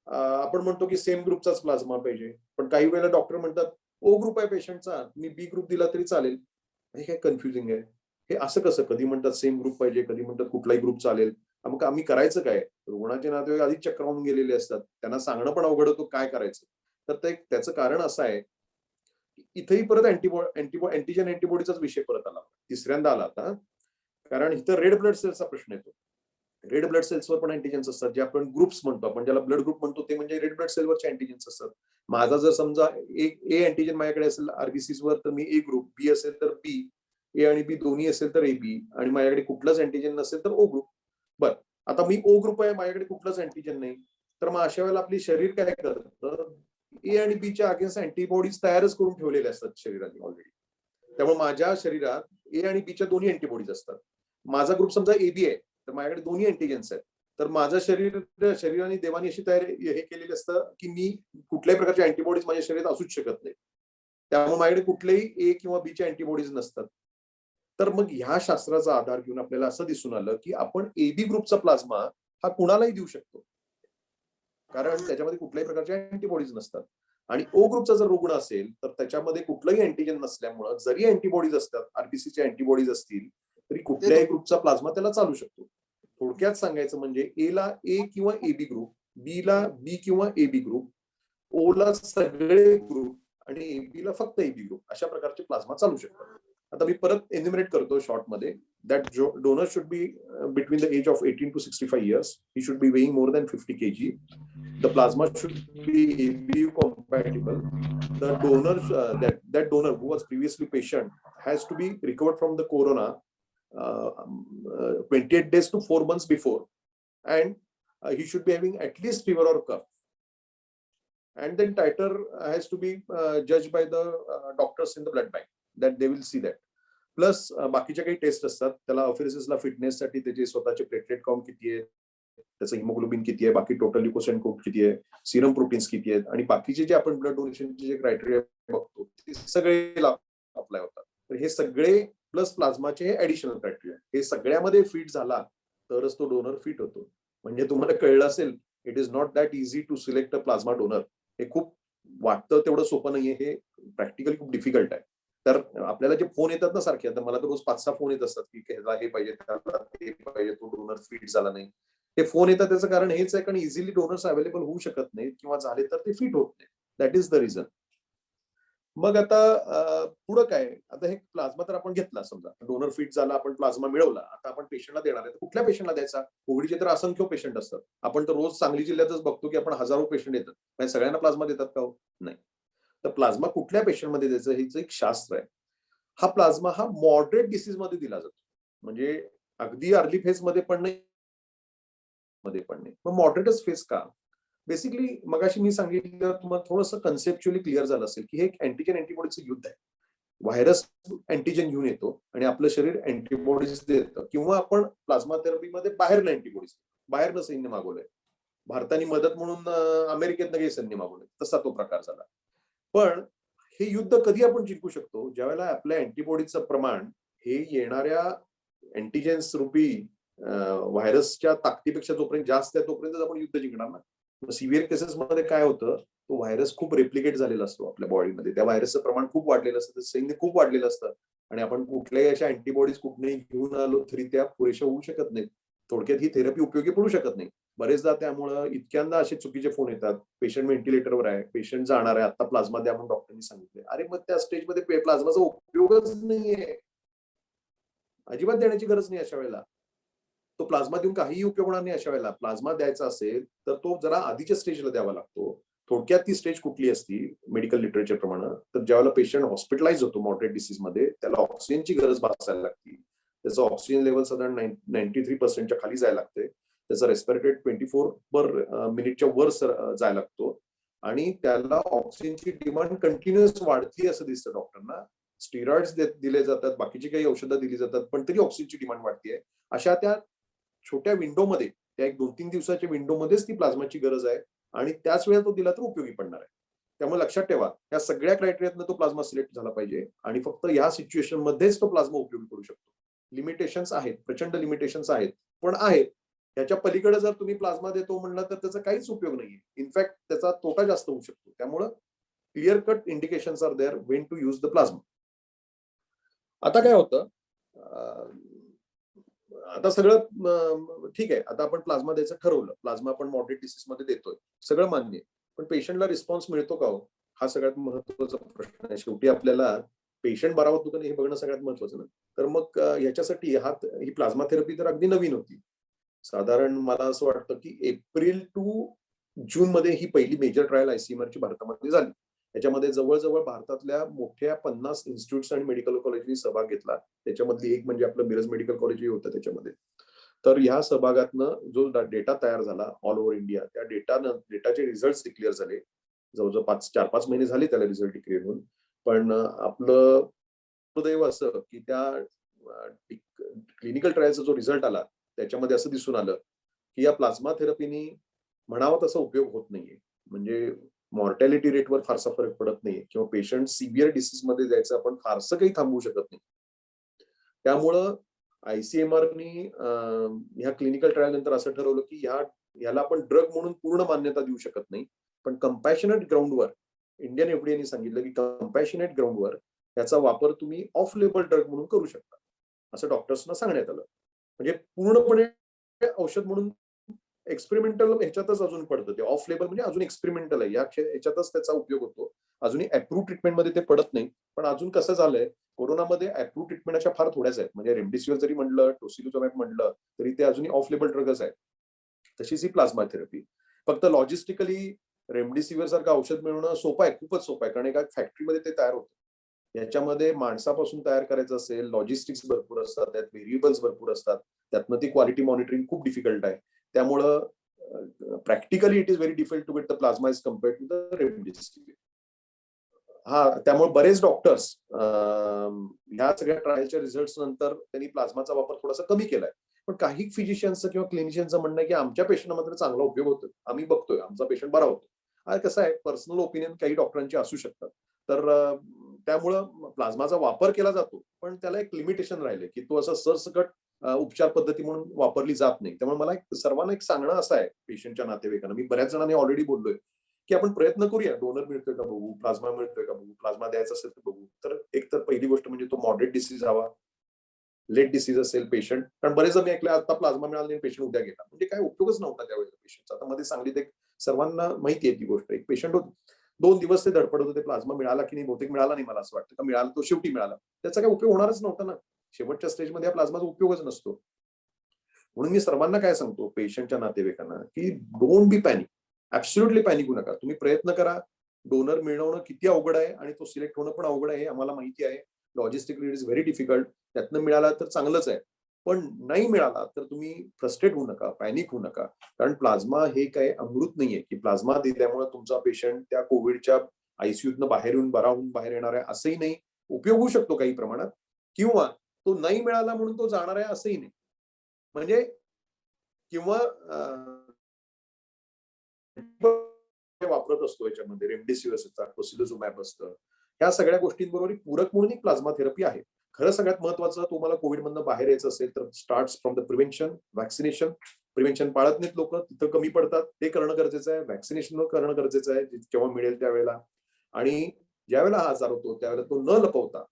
आपण म्हणतो की सेम ग्रुपचाच प्लाझ्मा पाहिजे, पण काही वेळेला डॉक्टर म्हणतात ओ ग्रुप आहे पेशंटचा, मी बी ग्रुप दिला तरी चालेल. हे काय कन्फ्युजिंग आहे, हे असं कसं? कधी म्हणतात सेम ग्रुप पाहिजे, कधी म्हणतात कुठलाही ग्रुप चालेल. मग आम्ही करायचं काय? रुग्णाचे नातेवाईक आधीच चक्रावून गेलेले असतात, त्यांना सांगणं पण अवघड होतं काय करायचं. तर त्याचं कारण असं आहे, इथेही परत अँटीजन अँटीबॉडीचाच विषय परत आला, तिसऱ्यांदा आला आता, कारण इथं रेड ब्लड सेल्सचा प्रश्न येतो. रेड ब्लड सेल्सवर पण अँटीजेन्स असतात, जे आपण ग्रुप्स म्हणतो, आपण ज्याला ब्लड ग्रुप म्हणतो, ते म्हणजे रेड ब्लड सेलवरचे अँटीजेन्स असतात. माझा जर समजा ए अँटीजन माझ्याकडे असेल आरबीसीस वर, तर मी ए ग्रुप, बी असेल तर बी, ए आणि बी दोन्ही असेल तर ए बी, आणि माझ्याकडे कुठलंच अँटीजन नसेल तर ओ ग्रुप. बर, आता मी ओ ग्रुप आहे, माझ्याकडे कुठलंच अँटीजन नाही, तर मग अशा वेळेला आपली शरीर काय करतं, ए आणि बीच्या अगेन्स्ट अँटीबॉडीज तयारच करून ठेवलेल्या असतात शरीराने ऑलरेडी. त्यामुळे माझ्या शरीरात ए आणि बीच्या दोन्ही अँटीबॉडीज असतात. माझा ग्रुप समजा एबी आहे, तर माझ्याकडे दोन्ही अँटीजेन्स आहेत. तर माझं शरीराने देवानी अशी तयारी हे केलेली असतं की मी कुठल्याही प्रकारच्या अँटीबॉडीज माझ्या शरीरात असूच शकत नाही. त्यामुळे माझ्याकडे कुठलेही ए किंवा बीच्या अँटीबॉडीज नसतात. तर मग ह्या शास्त्राचा आधार घेऊन आपल्याला असं दिसून आलं की आपण एबी ग्रुपचा प्लाझ्मा हा कुणालाही देऊ शकतो, कारण त्याच्यामध्ये कुठल्याही प्रकारच्या अँटीबॉडीज नसतात. आणि ओ ग्रुपचा जर रुग्ण असेल तर त्याच्यामध्ये कुठलंही अँटीजन नसल्यामुळं जरी अँटीबॉडीज असतात, आरबीसीच्या अँटीबॉडीज असतील, तरी कुठल्याही ग्रुपचा प्लाझ्मा त्याला चालू शकतो. थोडक्यात सांगायचं म्हणजे ए ला ए किंवा एबी ग्रुप, बी ला बी किंवा एबी ग्रुप, ओ ला सगळे ग्रुप आणि एबी ला फक्त एबी ग्रुप, अशा प्रकारचे प्लाझ्मा चालू शकतात. आता मी परत एन्युमरेट करतो शॉर्ट मध्ये. That donor should be between the age of 18 to 65 years. He should be weighing more than 50 kg. The plasma should be ABU compatible. The donor, that donor who was previously patient has to be recovered from the corona 28 days to 4 months before, and he should be having at least fever or cough. And then titer has to be judged by the doctors in the blood bank, that they will see that. Plus बाकीच्या काही taste असतात, त्याला ऑफिसला फिटनेससाठी त्याचे स्वतःचे platelet count किती आहे, त्याचं हिमोग्लोबिन किती आहे, बाकी टोटल ल्युकोसाइट काउंट किती आहे, सिरम प्रोटीन्स किती आहेत, आणि बाकीचे जे आपण ब्लड डोनेशनचे जे क्रायटेरिया बघतो ते सगळे अप्लाय होतात. तर हे सगळे प्लस प्लाझ्माचे हे ऍडिशनल क्रायटेरिया, हे सगळ्यामध्ये फिट झाला तरच तो डोनर फिट होतो. म्हणजे तुम्हाला कळलं असेल, it is not that easy to select a plasma donor. हे खूप वाटतं तेवढं सोपं नाहीये, हे प्रॅक्टिकली खूप डिफिकल्ट आहे. तर आपल्याला जे फोन येतात ना सारखे, आता मला तर रोज 5-6 फोन येत असतात की हे पाहिजे, त्याला ते पाहिजे, तो डोनर फिट झाला नाही. ते फोन येतात त्याचं कारण हेच आहे, कारण इझिली डोनर्स अवेलेबल होऊ शकत नाहीत किंवा झाले तर ते फिट होत नाही. That is the reason. मग आता पुढं काय, आता हे प्लाझ्मा तर आपण घेतला, समजा डोनर फिट झाला, आपण प्लाझ्मा मिळवला, आता आपण पेशंटला देणार आहे. कुठल्या पेशंटला द्यायचा? कोविडचे तर असंख्य पेशंट असतात. आपण तर रोज सांगली जिल्ह्यातच बघतो की आपण हजारो पेशंट येतात, म्हणजे सगळ्यांना प्लाझ्मा देतात का? नाही. तर प्लाझ्मा कुठल्या पेशंटमध्ये द्यायचं हेच एक शास्त्र आहे. हा प्लाझ्मा हा मॉडरेट डिसीज मध्ये दिला जातो, म्हणजे अगदी अर्ली फेज मध्ये पण नाही, मग मॉडरेटच फेज का? बेसिकली मगाशी मी सांगितलं, तुम्हाला थोडंसं कन्सेप्च्युअली क्लिअर झालं असेल की हे एक अँटीजन अँटीबॉडीचं युद्ध आहे. व्हायरस अँटीजन घेऊन येतो आणि आपलं शरीर अँटीबॉडीज देतं, किंवा आपण प्लाझ्मा थेरपीमध्ये बाहेरनं अँटीबॉडीज, बाहेरनं सैन्य मागवलंय, भारताने मदत म्हणून अमेरिकेतनं काही सैन्य मागवलंय, तसा तो प्रकार झाला. पण हे युद्ध कधी आपण जिंकू शकतो? ज्यावेळेला आपल्या अँटीबॉडीचं प्रमाण हे येणाऱ्या अँटीजेन्स रूपी व्हायरसच्या ताकदीपेक्षा जोपर्यंत जास्त आहे तोपर्यंत आपण युद्ध जिंकणार ना. सिव्हिअर केसेसमध्ये काय होतं, तो व्हायरस खूप रेप्लिकेट झालेला असतो आपल्या बॉडीमध्ये, त्या व्हायरसचं प्रमाण खूप वाढलेलं असतं, सैन्य खूप वाढलेलं असतं आणि आपण कुठल्याही अशा अँटीबॉडीज कुठल्याही घेऊन आलो तरी त्या पुरेशा होऊ शकत नाहीत. थोडक्यात ही थेरपी उपयोगी पडू शकत नाही. बरेचदा त्यामुळं इतक्यांदा असे चुकीचे फोन येतात, पेशंट व्हेंटिलेटरवर आहे, पेशंट जाणार आहे, आता प्लाझ्मा द्या म्हणून डॉक्टरनी सांगितले. अरे मग त्या स्टेजमध्ये प्लाझ्माचा उपयोगच नाहीये, अजिबात देण्याची गरज नाही अशा वेळेला. तो प्लाझ्मा देऊन काहीही उपयोग होणार नाही अशा वेळेला. प्लाझ्मा द्यायचा असेल तर तो जरा आधीच्या स्टेजला द्यावा लागतो. थोडक्यात ती स्टेज कुठली असती मेडिकल लिटरेचर प्रमाणे, तर ज्यावेळेला पेशंट हॉस्पिटलाइज होतो मॉडरेट डिसीज मध्ये, त्याला ऑक्सिजनची गरज भासायला लागते. त्याचं ऑक्सिजन लेवल साधारण 93% खाली जायला लागते. त्याचा रेस्पिरेटरी रेट 24 पर मिनिटच्या वर जायला लागतो आणि त्याला ऑक्सिजनची डिमांड कंटिन्युअस वाढती असं दिसतं डॉक्टरना. स्टिरॉइड्स दिले जातात, बाकीची काही औषधं दिली जातात, पण तरी ऑक्सिजनची डिमांड वाढतीये. अशा त्या छोट्या विंडोमध्ये, त्या 1-2-3 दिवसाच्या विंडोमध्येच ती प्लाझ्माची गरज आहे आणि त्याच वेळेला तो दिला तर उपयोगी पडणार आहे. त्यामुळे लक्षात ठेवा, या सगळ्या क्रायटेरियातनं तो प्लाझ्मा सिलेक्ट झाला पाहिजे आणि फक्त या सिच्युएशन मध्येच तो प्लाझ्मा उपयोगी पडू शकतो. लिमिटेशन्स आहेत, प्रचंड लिमिटेशन्स आहेत, पण आहेत. त्याच्या पलीकडे जर तुम्ही प्लाझ्मा देतो म्हणलं तर त्याचा काहीच उपयोग नाहीये. इनफॅक्ट त्याचा तोटा जास्त होऊ शकतो. त्यामुळं clear cut indications are there when to use the plasma. आता काय होतं, आता सगळं ठीक आहे, आता आपण प्लाझ्मा द्यायचं ठरवलं, प्लाझ्मा आपण मॉडरेट डिसीज मध्ये देतोय, सगळं मान्य आहे, पण पेशंटला रिस्पॉन्स मिळतो का हो, हा सगळ्यात महत्वाचा प्रश्न आहे. शेवटी आपल्याला पेशंट बरा होतो का नाही हे बघणं सगळ्यात महत्वाचं ना. तर मग याच्यासाठी ही प्लाझ्मा थेरपी तर अगदी नवीन होती. साधारण मला असं वाटतं की एप्रिल टू जून मध्ये ही पहिली मेजर ट्रायल ICMR ची भारतामध्ये झाली. त्याच्यामध्ये जवळजवळ भारतातल्या मोठ्या 50 इन्स्टिट्यूट्स आणि मेडिकल कॉलेजनी सहभाग घेतला. त्याच्यामधली एक म्हणजे आपलं मिरज मेडिकल कॉलेजही होतं त्याच्यामध्ये. तर ह्या सहभागातनं जो डेटा तयार झाला ऑल ओव्हर इंडिया, त्या डेटाचे रिझल्ट डिक्लेअर झाले. जवळजवळ 4-5 महिने झाले त्याला रिझल्ट डिक्लेअर होऊन. पण आपलं दुर्दैव असं की त्या क्लिनिकल ट्रायलचा जो रिझल्ट आला त्याच्यामध्ये असं दिसून आलं की या प्लाझ्मा थेरपीनी म्हणावा तसा उपयोग होत नाहीये. म्हणजे मॉर्टॅलिटी रेटवर फारसा फरक पडत नाही किंवा पेशंट सिव्हिअर डिसीज मध्ये जायचं आपण फारसं काही थांबवू शकत नाही. त्यामुळं ICMRनी ह्या क्लिनिकल ट्रायल नंतर असं ठरवलं की ह्याला आपण ड्रग म्हणून पूर्ण मान्यता देऊ शकत नाही, पण कंपॅशनेट ग्राउंडवर इंडियन FDAने सांगितलं की कंपॅशनेट ग्राउंडवर त्याचा वापर तुम्ही ऑफ लेबल ड्रग म्हणून करू शकता, असं डॉक्टर्सना सांगण्यात आलं. म्हणजे पूर्णपणे औषध म्हणून एक्सपेरिमेंटल ह्याच्यातच अजून पडतं ते. ऑफ लेबल म्हणजे अजून एक्सपेरिमेंटल आहे, ह्याच्यातच त्याचा उपयोग होतो. अजूनही अप्रूव्ह ट्रीटमेंटमध्ये ते पडत नाही. पण अजून कसं झालंय, कोरोनामध्ये अप्रूव्ह ट्रीटमेंट अशा फार थोड्याच आहेत. म्हणजे रेमडेसिवीर जरी म्हणलं, टोसिलिझुमॅब म्हणलं तरी ते अजूनही ऑफ लेबल ड्रगच आहे. तशीच ही प्लाझ्मा थेरपी. फक्त लॉजिस्टिकली रेमडेसिवीर सारखं औषध मिळवणं सोपं आहे, खूपच सोपं आहे, कारण एका फॅक्टरीमध्ये ते तयार होतं. याच्यामध्ये माणसापासून तयार करायचं असेल, लॉजिस्टिक्स भरपूर असतात, त्यात व्हेरिएबल्स भरपूर असतात, त्यातनं ती क्वालिटी मॉनिटरिंग खूप डिफिकल्ट आहे. त्यामुळं practically it is very difficult to get the plasma as compared to the remdesivir. त्यामुळे बरेच डॉक्टर्स ह्या सगळ्या ट्रायलच्या रिझल्ट नंतर त्यांनी प्लाझ्माचा वापर थोडासा कमी केलाय. पण काही फिजिशियन्सचं किंवा क्लिनिशियनचं म्हणणं आहे की आमच्या पेशंटला मात्र चांगला उपयोग होतो, आम्ही बघतोय आमचा पेशंट बरा होतो. कसं आहे, पर्सनल ओपिनियन काही डॉक्टरांची असू शकतात. तर त्यामुळं प्लाझ्माचा वापर केला जातो, पण त्याला एक लिमिटेशन राहिले की तो असं सरसकट उपचार पद्धती म्हणून वापरली जात नाही. त्यामुळे मला सर्वांना एक सांगणं असं आहे पेशंटच्या नातेवाईकांना, मी बऱ्याच जणांनी ऑलरेडी बोललोय की आपण प्रयत्न करूया, डोनर मिळतोय का बघू, प्लाझ्मा मिळतोय का बघू, प्लाझ्मा द्यायचा असेल तर बघू. तर एक तर पहिली गोष्ट म्हणजे तो मॉडरेट डिसीज हवा, लेट डिसीज असेल पेशंट, कारण बरेच मी ऐकलं आता प्लाझ्मा मिळाला नाही पेशंट उद्या गेला, म्हणजे काय उपयोगच नव्हता त्यावेळेला पेशंटचा. आता मध्ये सांगलीत एक सर्वांना माहिती आहे ती गोष्ट, एक पेशंट होत 2 दिवस ते धडपडत होते प्लाझ्मा मिळाला की नाही, बहुतेक मिळाला नाही, मला असं वाटतं का मिळाला, तो शेवटी मिळाला. त्याचा काय उपयोग होणारच नव्हता ना, शेवटच्या स्टेजमध्ये या प्लाझ्माचा उपयोगच नसतो. म्हणून मी सर्वांना काय सांगतो पेशंटच्या नातेवाईकांना की don't be panic, absolutely panic होऊ नका. तुम्ही प्रयत्न करा. डोनर मिळवणं किती अवघड आहे आणि तो सिलेक्ट होणं पण अवघड आहे हे आम्हाला माहिती आहे. Logistically it is very difficult. त्यातनं मिळाला तर चांगलंच आहे, पण नाही मिळाला तर तुम्ही फ्रस्ट्रेट होऊ नका, पॅनिक होऊ नका. कारण प्लाझ्मा हे काय अमृत नाहीये की प्लाझ्मा दिल्यामुळे तुमचा पेशंट त्या कोविडच्या ICUतनं बाहेर येऊन बरा होऊन बाहेर येणार आहे असंही नाही. उपयोग होऊ शकतो काही प्रमाणात, किंवा तो नाही मिळाला म्हणून तो जाणार आहे असंही नाही. म्हणजे किंवा वापरत असतो याच्यामध्ये रेमडेसिवीर असतात, टोसिलिझुमॅब असतं, ह्या सगळ्या गोष्टींबरोबर पूरक म्हणून एक प्लाझ्मा थेरपी आहे. खरं सगळ्यात महत्वाचं, तुम्हाला कोविडमधनं बाहेर यायचं असेल तर start from the prevention, vaccination. Prevention पाळत नाहीत लोक, तिथं कमी पडतात, ते करणं गरजेचं आहे. व्हॅक्सिनेशन करणं गरजेचं आहे जेव्हा मिळेल त्यावेळेला. आणि ज्यावेळेला हा आजार होतो त्यावेळेला तो न लपवता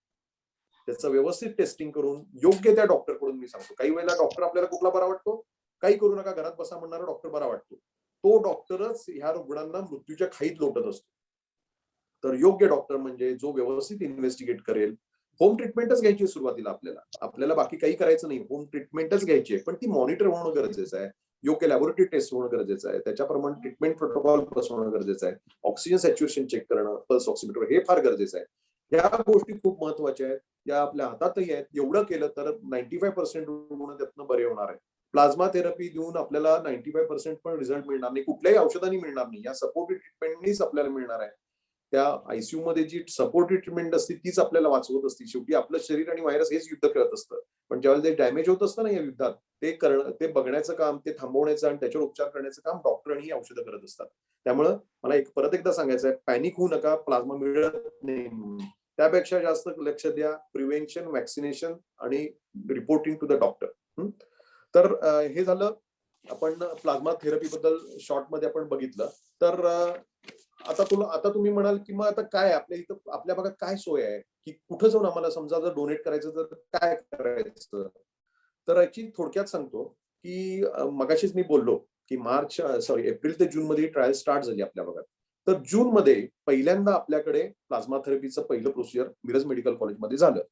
त्याचं व्यवस्थित टेस्टिंग करून योग्य त्या डॉक्टरकडून, मी सांगतो काही वेळेला डॉक्टर आपल्याला कुठला बरा वाटतो, काही करू नका घरात बसा म्हणणारा डॉक्टर बरा वाटतो, तो डॉक्टरच ह्या रुग्णांना मृत्यूच्या खाईत लोटत असतो. तर योग्य डॉक्टर म्हणजे जो व्यवस्थित इन्व्हेस्टिगेट करेल. होम ट्रीटमेंटच घ्यायची सुरुवातीला, आपल्याला बाकी काही करायचं नाही, होम ट्रीटमेंटच घ्यायची आहे, पण ती मॉनिटर होणं गरजेचं आहे. योग्य लॅबोरेटरी टेस्ट होणं गरजेचं आहे, त्याच्याप्रमाणे ट्रीटमेंट प्रोटोकॉल बसवणं गरजेचं आहे. ऑक्सिजन सॅच्युएशन चेक करणं, पल्स ऑक्सिमीटर, हे फार गरजेचं आहे. या गोष्टी खूप महत्वाच्या आहेत, या आपल्या हातातही आहेत. एवढं केलं तर 95% रुग्ण त्यातनं बरे होणार आहे. प्लाझ्मा थेरपी देऊन आपल्याला 95% पण रिझल्ट मिळणार नाही, कुठल्याही औषधांनी मिळणार नाही, या सपोर्टिव्ह ट्रीटमेंटनीच आपल्याला मिळणार आहे. त्या आयसीयू मध्ये जी सपोर्टिव्ह ट्रीटमेंट असते तीच आपल्याला वाचवत असते. शेवटी आपलं शरीर आणि व्हायरस हेच युद्ध करत असतं, पण ज्यावेळेला ते डॅमेज होत असतं ना या युद्धात, ते बघण्याचं काम, ते थांबवण्याचं आणि त्याच्यावर उपचार करण्याचं काम डॉक्टर आणि औषधं करत असतात. त्यामुळं मला परत एकदा सांगायचं आहे, पॅनिक होऊ नका, प्लाझ्मा मिळत नाही म्हणून. त्यापेक्षा जास्त लक्ष द्या प्रिव्हेन्शन, व्हॅक्सिनेशन आणि रिपोर्टिंग टू द डॉक्टर. तर हे झालं आपण प्लाझ्मा थेरपी बद्दल शॉर्ट मध्ये आपण बघितलं. तर आता तुम्ही म्हणाल की मग आता काय आपल्या इथं, आपल्या भागात काय सोय आहे, की कुठं जाऊन आम्हाला समजा जर डोनेट करायचं तर काय करायचं. तर याची थोडक्यात सांगतो की मगाशीच मी बोललो की एप्रिल ते जून मध्ये ट्रायल स्टार्ट झाली आपल्या भागात. तर जून मध्ये पहिल्यांदा आपल्याकडे प्लाझ्मा थेरपीचं पहिलं प्रोसिजर मिरज मेडिकल कॉलेजमध्ये झालं.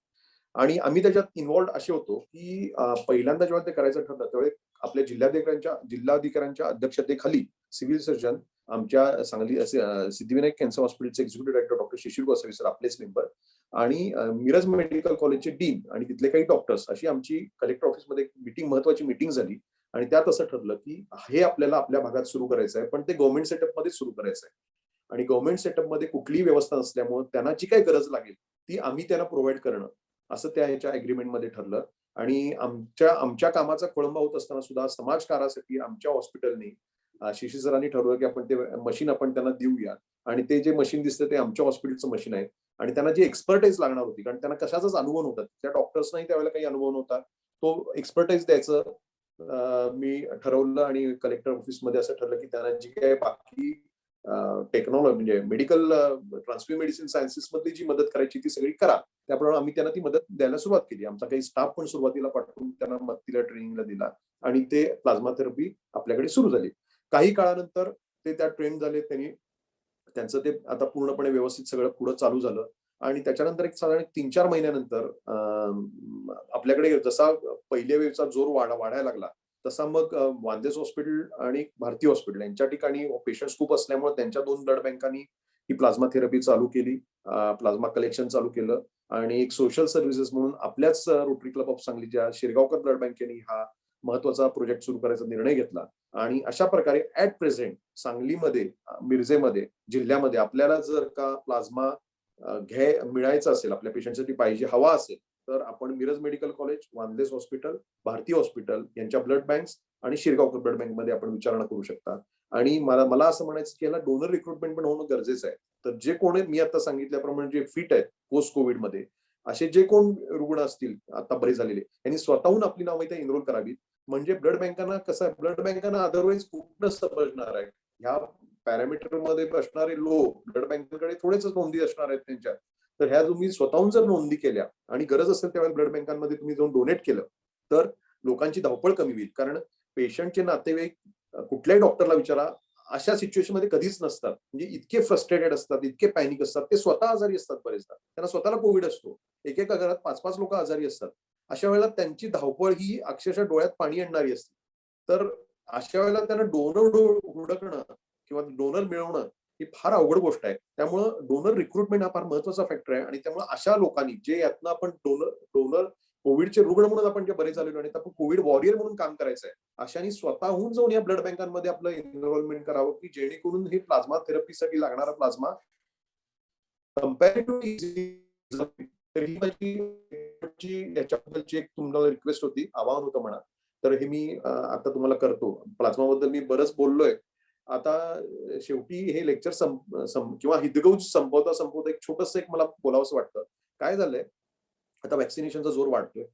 आणि आम्ही त्याच्यात इन्व्हॉल्ड असे होतो की पहिल्यांदा जेव्हा ते करायचं ठरलं त्यावेळी आपल्या जिल्हाधिकाऱ्यांच्या अध्यक्षतेखाली सिव्हिल सर्जन, आमच्या सांगली सिद्धिविनायक कॅन्सर हॉस्पिटलचे एक्झिक्युटिव्ह डायरेक्टर डॉक्टर शिशिर गोसावी सर, आपलेच मेंबर, आणि मिरज मेडिकल कॉलेजचे डीन आणि तिथले काही डॉक्टर्स, अशी आमची कलेक्टर ऑफिसमध्ये मीटिंग, महत्वाची मीटिंग झाली. आणि त्यात असं ठरलं की हे आपल्याला आपल्या भागात सुरू करायचं आहे, पण ते गव्हर्नमेंट सेटअप मध्ये सुरू करायचं आहे. आणि गव्हर्नमेंट सेटअप मध्ये कुठलीही व्यवस्था नसल्यामुळे त्यांना जी काही गरज लागेल ती आम्ही त्यांना प्रोव्हाइड करणं, असं त्या ह्याच्या अग्रीमेंटमध्ये ठरलं. आणि आमच्या कामाचा खोळंबा होत असताना सुद्धा समाजकारासाठी आमच्या हॉस्पिटलने, शिशी सरांनी ठरवलं की आपण ते मशीन आपण त्यांना देऊया. आणि ते जे मशीन दिसतं ते आमच्या हॉस्पिटलचं मशीन आहे. आणि त्यांना जी एक्सपर्टाईज लागणार होती, कारण त्यांना कशाचाच अनुभव नव्हता, त्या डॉक्टर्सनाही त्यावेळेला काही अनुभव नव्हता, तो एक्सपर्टाईज द्यायचं मी ठरवलं. आणि कलेक्टर ऑफिसमध्ये असं ठरलं की त्यांना जी काही बाकी टेक्नॉलॉजी म्हणजे मेडिकल ट्रान्सफ्यू मेडिसिन सायन्सेस मधली जी मदत करायची ती सगळी करा. त्याप्रमाणे आम्ही त्यांना ती मदत द्यायला सुरुवात केली. आमचा काही स्टाफ पण सुरुवातीला पाठवून त्यांना मदतीला ट्रेनिंगला दिला. आणि ते प्लाझ्मा थेरपी आपल्याकडे सुरू झाली. काही काळानंतर ते त्या ट्रेन झाले, त्यांचं ते आता पूर्णपणे व्यवस्थित सगळं पुढे चालू झालं. आणि त्याच्यानंतर एक साधारण 3-4 महिन्यानंतर आपल्याकडे जसा पहिल्या वेळचा जोर वाढायला लागला, तसा मग वांदेस हॉस्पिटल आणि भारती हॉस्पिटल यांच्या ठिकाणी पेशंट्स खूप असल्यामुळे त्यांच्या 2 ब्लड बँकांनी ही प्लाझ्मा थेरपी चालू केली, प्लाझ्मा कलेक्शन चालू केलं. आणि एक सोशल सर्व्हिसेस म्हणून आपल्याच रोटरी क्लब ऑफ सांगलीच्या शिरगावकर ब्लड बँकेने हा महत्वाचा प्रोजेक्ट सुरू करायचा निर्णय घेतला. आणि अशा प्रकारे ऍट प्रेझेंट सांगलीमध्ये, मिरजेमध्ये, जिल्ह्यामध्ये आपल्याला जर का प्लाझ्मा मिळायचा असेल, आपल्या पेशंटसाठी पाहिजे, हवा असेल, तर आपण Miraj medical college, Wanless hospital, Bharati hospital यांच्या ब्लड बँक्स आणि शिरगावकर ब्लड बँक मध्ये आपण विचारणा करू शकता. आणि मला असं म्हणायचं की याला डोनर रिक्रुटमेंट पण होणं गरजेचं आहे. तर जे कोण मी आता सांगितल्याप्रमाणे जे फिट आहेत पोस्ट कोविड मध्ये, असे जे कोण रुग्ण असतील आता बरे झालेले, त्यांनी स्वतःहून आपली नावं इथे एनरोल करावी. म्हणजे ब्लड बँकांना कसं आहे, ब्लड बँकांना अदरवाईज खूप समजणार आहे, ह्या पॅरामीटर मध्ये असणारे लोक ब्लड बँकांकडे थोडेच नोंदी असणार आहेत त्यांच्या. तर ह्या तुम्ही स्वतःहून जर नोंदी केल्या आणि गरज असेल त्यावेळेला ब्लड बँकांमध्ये तुम्ही जाऊन डोनेट केलं, तर लोकांची धावपळ कमी होईल. कारण पेशंटचे नातेवाईक कुठल्याही डॉक्टरला विचारा, अशा सिच्युएशन मध्ये कधीच नसतात. म्हणजे इतके फ्रस्ट्रेटेड असतात, इतके पॅनिक असतात, ते स्वतः आजारी असतात बरेचदा, त्यांना स्वतःला कोविड असतो, एकेका घरात 5-5 लोक आजारी असतात. अशा वेळेला त्यांची धावपळ ही अक्षरशः डोळ्यात पाणी आणणारी असते. तर अशा वेळेला त्यांना डोनर हुडकणं किंवा डोनर मिळवणं ही फार अवघड गोष्ट आहे. त्यामुळं डोनर रिक्रुटमेंट हा फार महत्वाचा फॅक्टर आहे. आणि त्यामुळे अशा लोकांनी जे यातनं आपण डोनर कोविडचे रुग्ण म्हणून आपण जे बरे झालेलो आणि आपण कोविड वॉरियर म्हणून काम करायचं आहे, अशाने स्वतःहून जाऊन या ब्लड बँकांमध्ये आपलं इन्व्हॉल्वमेंट करावं, की जेणेकरून हे प्लाझ्मा थेरपीसाठी लागणारा प्लाझ्मा कम्पॅरेटिव्हली इझी. तर ही माझी याच्याबद्दलची एक तुम्हाला रिक्वेस्ट होती, आवाहन होतं म्हणा. तर हे मी आता तुम्हाला करतो. प्लाझ्मा बद्दल मी बरंच बोललोय, आता शेवटी हे लेक्चर किंवा हिदगौज संपवता एक छोटस एक मला बोलावंसं वाटतं. काय झालंय, आता वॅक्सिनेशनचा जोर वाढतोय.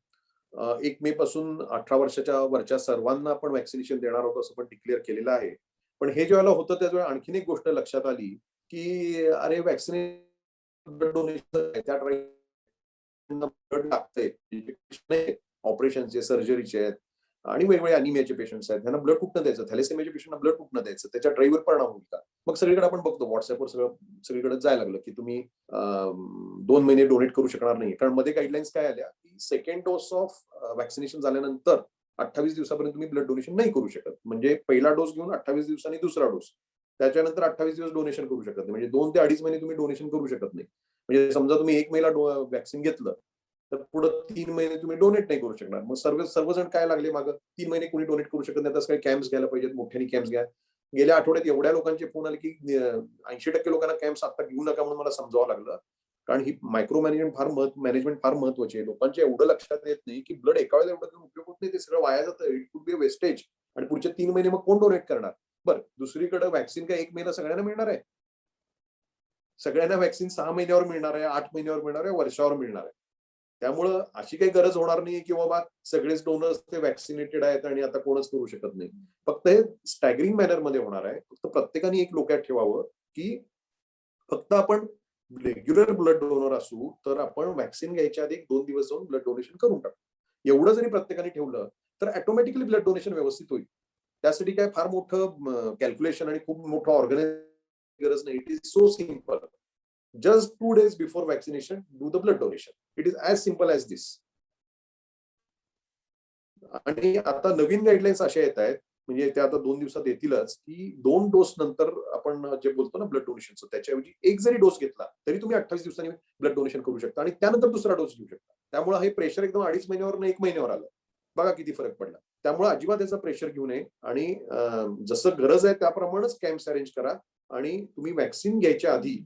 1 मे पासून 18 वर्षाच्या वरच्या सर्वांना आपण वॅक्सिनेशन देणार आहोत असं पण डिक्लेअर केलेलं आहे. पण हे ज्यावेळेला होतं त्यावेळेला आणखीन एक गोष्ट लक्षात आली की अरे वॅक्सिनेशन ब्लड डोनेशन त्या ब्लड लागतंय, ऑपरेशनचे, सर्जरीचे आहेत आणि वेगवेगळे अनिमियाचे पेशंट्स आहेत, त्यांना ब्लड कुठनं द्यायचं, थॅलेसेमियाच्या पेशंटना ब्लड कुठनं द्यायचं, त्याच्या ड्राईव्हवर परिणाम होईल का? मग सगळीकडे आपण बघतो व्हॉट्सअपवर सगळीकडे जायला लागलं की तुम्ही 2 महिने डोनेट करू शकणार नाही. कारण मध्ये गाईडलाईन्स काय आल्या की सेकंड डोस ऑफ वॅक्सिनेशन झाल्यानंतर 28 दिवसापर्यंत तुम्ही ब्लड डोनेशन नाही करू शकत. म्हणजे पहिला डोस घेऊन 28 दिवसांनी दुसरा डोस, त्याच्यानंतर 28 दिवस डोनेशन करू शकत नाही. म्हणजे 2 ते 2.5 महिने तुम्ही डोनेशन करू शकत नाही. म्हणजे समजा तुम्ही 1 महिना वॅक्सिन घेतलं तर पुढे 3 महिने तुम्ही डोनेट नाही करू शकणार. मग सर्वजण काय लागले मागं, 3 महिने कोणी डोनेट करू शकत नाही, तसं काही कॅम्प्स घ्यायला पाहिजेत, मोठ्याने कॅम्प्स घ्या. गेल्या आठवड्यात एवढ्या लोकांचे फोन आले की 80% लोकांना कॅम्प्स आता घेऊ नका म्हणून मला समजावं लागलं. कारण ही मायक्रो मॅनेजमेंट फार महत्वाची आहे. लोकांच्या एवढं लक्षात येत नाही की ब्लड एका वेळेला एवढं उपयोग होत नाही, ते सगळं वाया जातं. It could be a wastage. आणि पुढचे 3 महिने मग कोण डोनेट करणार? बरं, दुसरीकडे वॅक्सिन काय 1 महिना सगळ्यांना मिळणार आहे? सगळ्यांना वॅक्सिन 6 महिन्यावर मिळणार आहे, 8 महिन्यावर मिळणार आहे, वर्षावर मिळणार आहे. त्यामुळं अशी काही गरज होणार नाही की बाबा सगळेच डोनर्स ते वॅक्सिनेटेड आहेत आणि आता कोणच करू शकत नाही. फक्त हे स्टॅगरिंग मॅनर मध्ये होणार आहे. फक्त प्रत्येकाने एक डोक्यात ठेवावं की फक्त आपण रेग्युलर ब्लड डोनर असू तर आपण वॅक्सिन घ्यायच्या आधी 2 दिवस जाऊन ब्लड डोनेशन करून टाकू. एवढं जरी प्रत्येकाने ठेवलं तर ऑटोमॅटिकली ब्लड डोनेशन व्यवस्थित होईल. त्यासाठी काय फार मोठं कॅल्क्युलेशन आणि खूप मोठं ऑर्गनायझेशन गरज नाही. It is so simple. Just 2 days before vaccination, do the blood donation. It is as simple as this. आणि आता नवीन गाईडलाईन्स अशा येत आहेत, म्हणजे ते आता 2 दिवसात येतीलच, की 2 डोस नंतर आपण जे बोलतो ना ब्लड डोनेशनचं, त्याच्याऐवजी एक जरी डोस घेतला तरी तुम्ही 28 दिवसांनी ब्लड डोनेशन करू शकता आणि त्यानंतर दुसरा डोस घेऊ शकता. त्यामुळे हे प्रेशर एकदम 2.5 महिन्यावर 1 महिन्यावर आलं. बघा किती फरक पडला. त्यामुळे अजिबात याचा प्रेशर घेऊ नये आणि जसं गरज आहे त्याप्रमाणेच कॅम्प्स अरेंज करा आणि तुम्ही वॅक्सिन घ्यायच्या आधी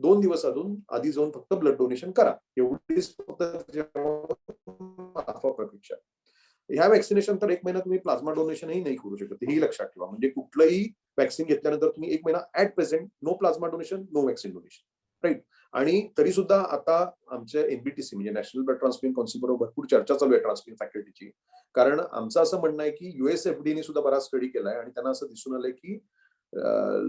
2 दिवस आधी जाऊन फक्त ब्लड डोनेशन करा. एवढीच फक्त प्रतीक्षा. ह्या वॅक्सिनेशन तर 1 महिना तुम्ही प्लाझ्मा डोनेशनही नाही करू शकत, हेही लक्षात ठेवा. म्हणजे कुठलंही वॅक्सिन घेतल्यानंतर तुम्ही 1 महिना at present no plasma donation, no vaccine donation, right. आणि तरी सुद्धा आता आमच्या एनबीटीसी म्हणजे नॅशनल ब्लड ट्रान्सप्लांट काउन्सिल बरोबर भरपूर चर्चा चालू आहे ट्रान्सप्लांट फॅकल्टीची. कारण आमचं असं म्हणणं आहे की USFDA सुद्धा बराच स्टडी केलाय आणि त्यांना असं दिसून आलंय की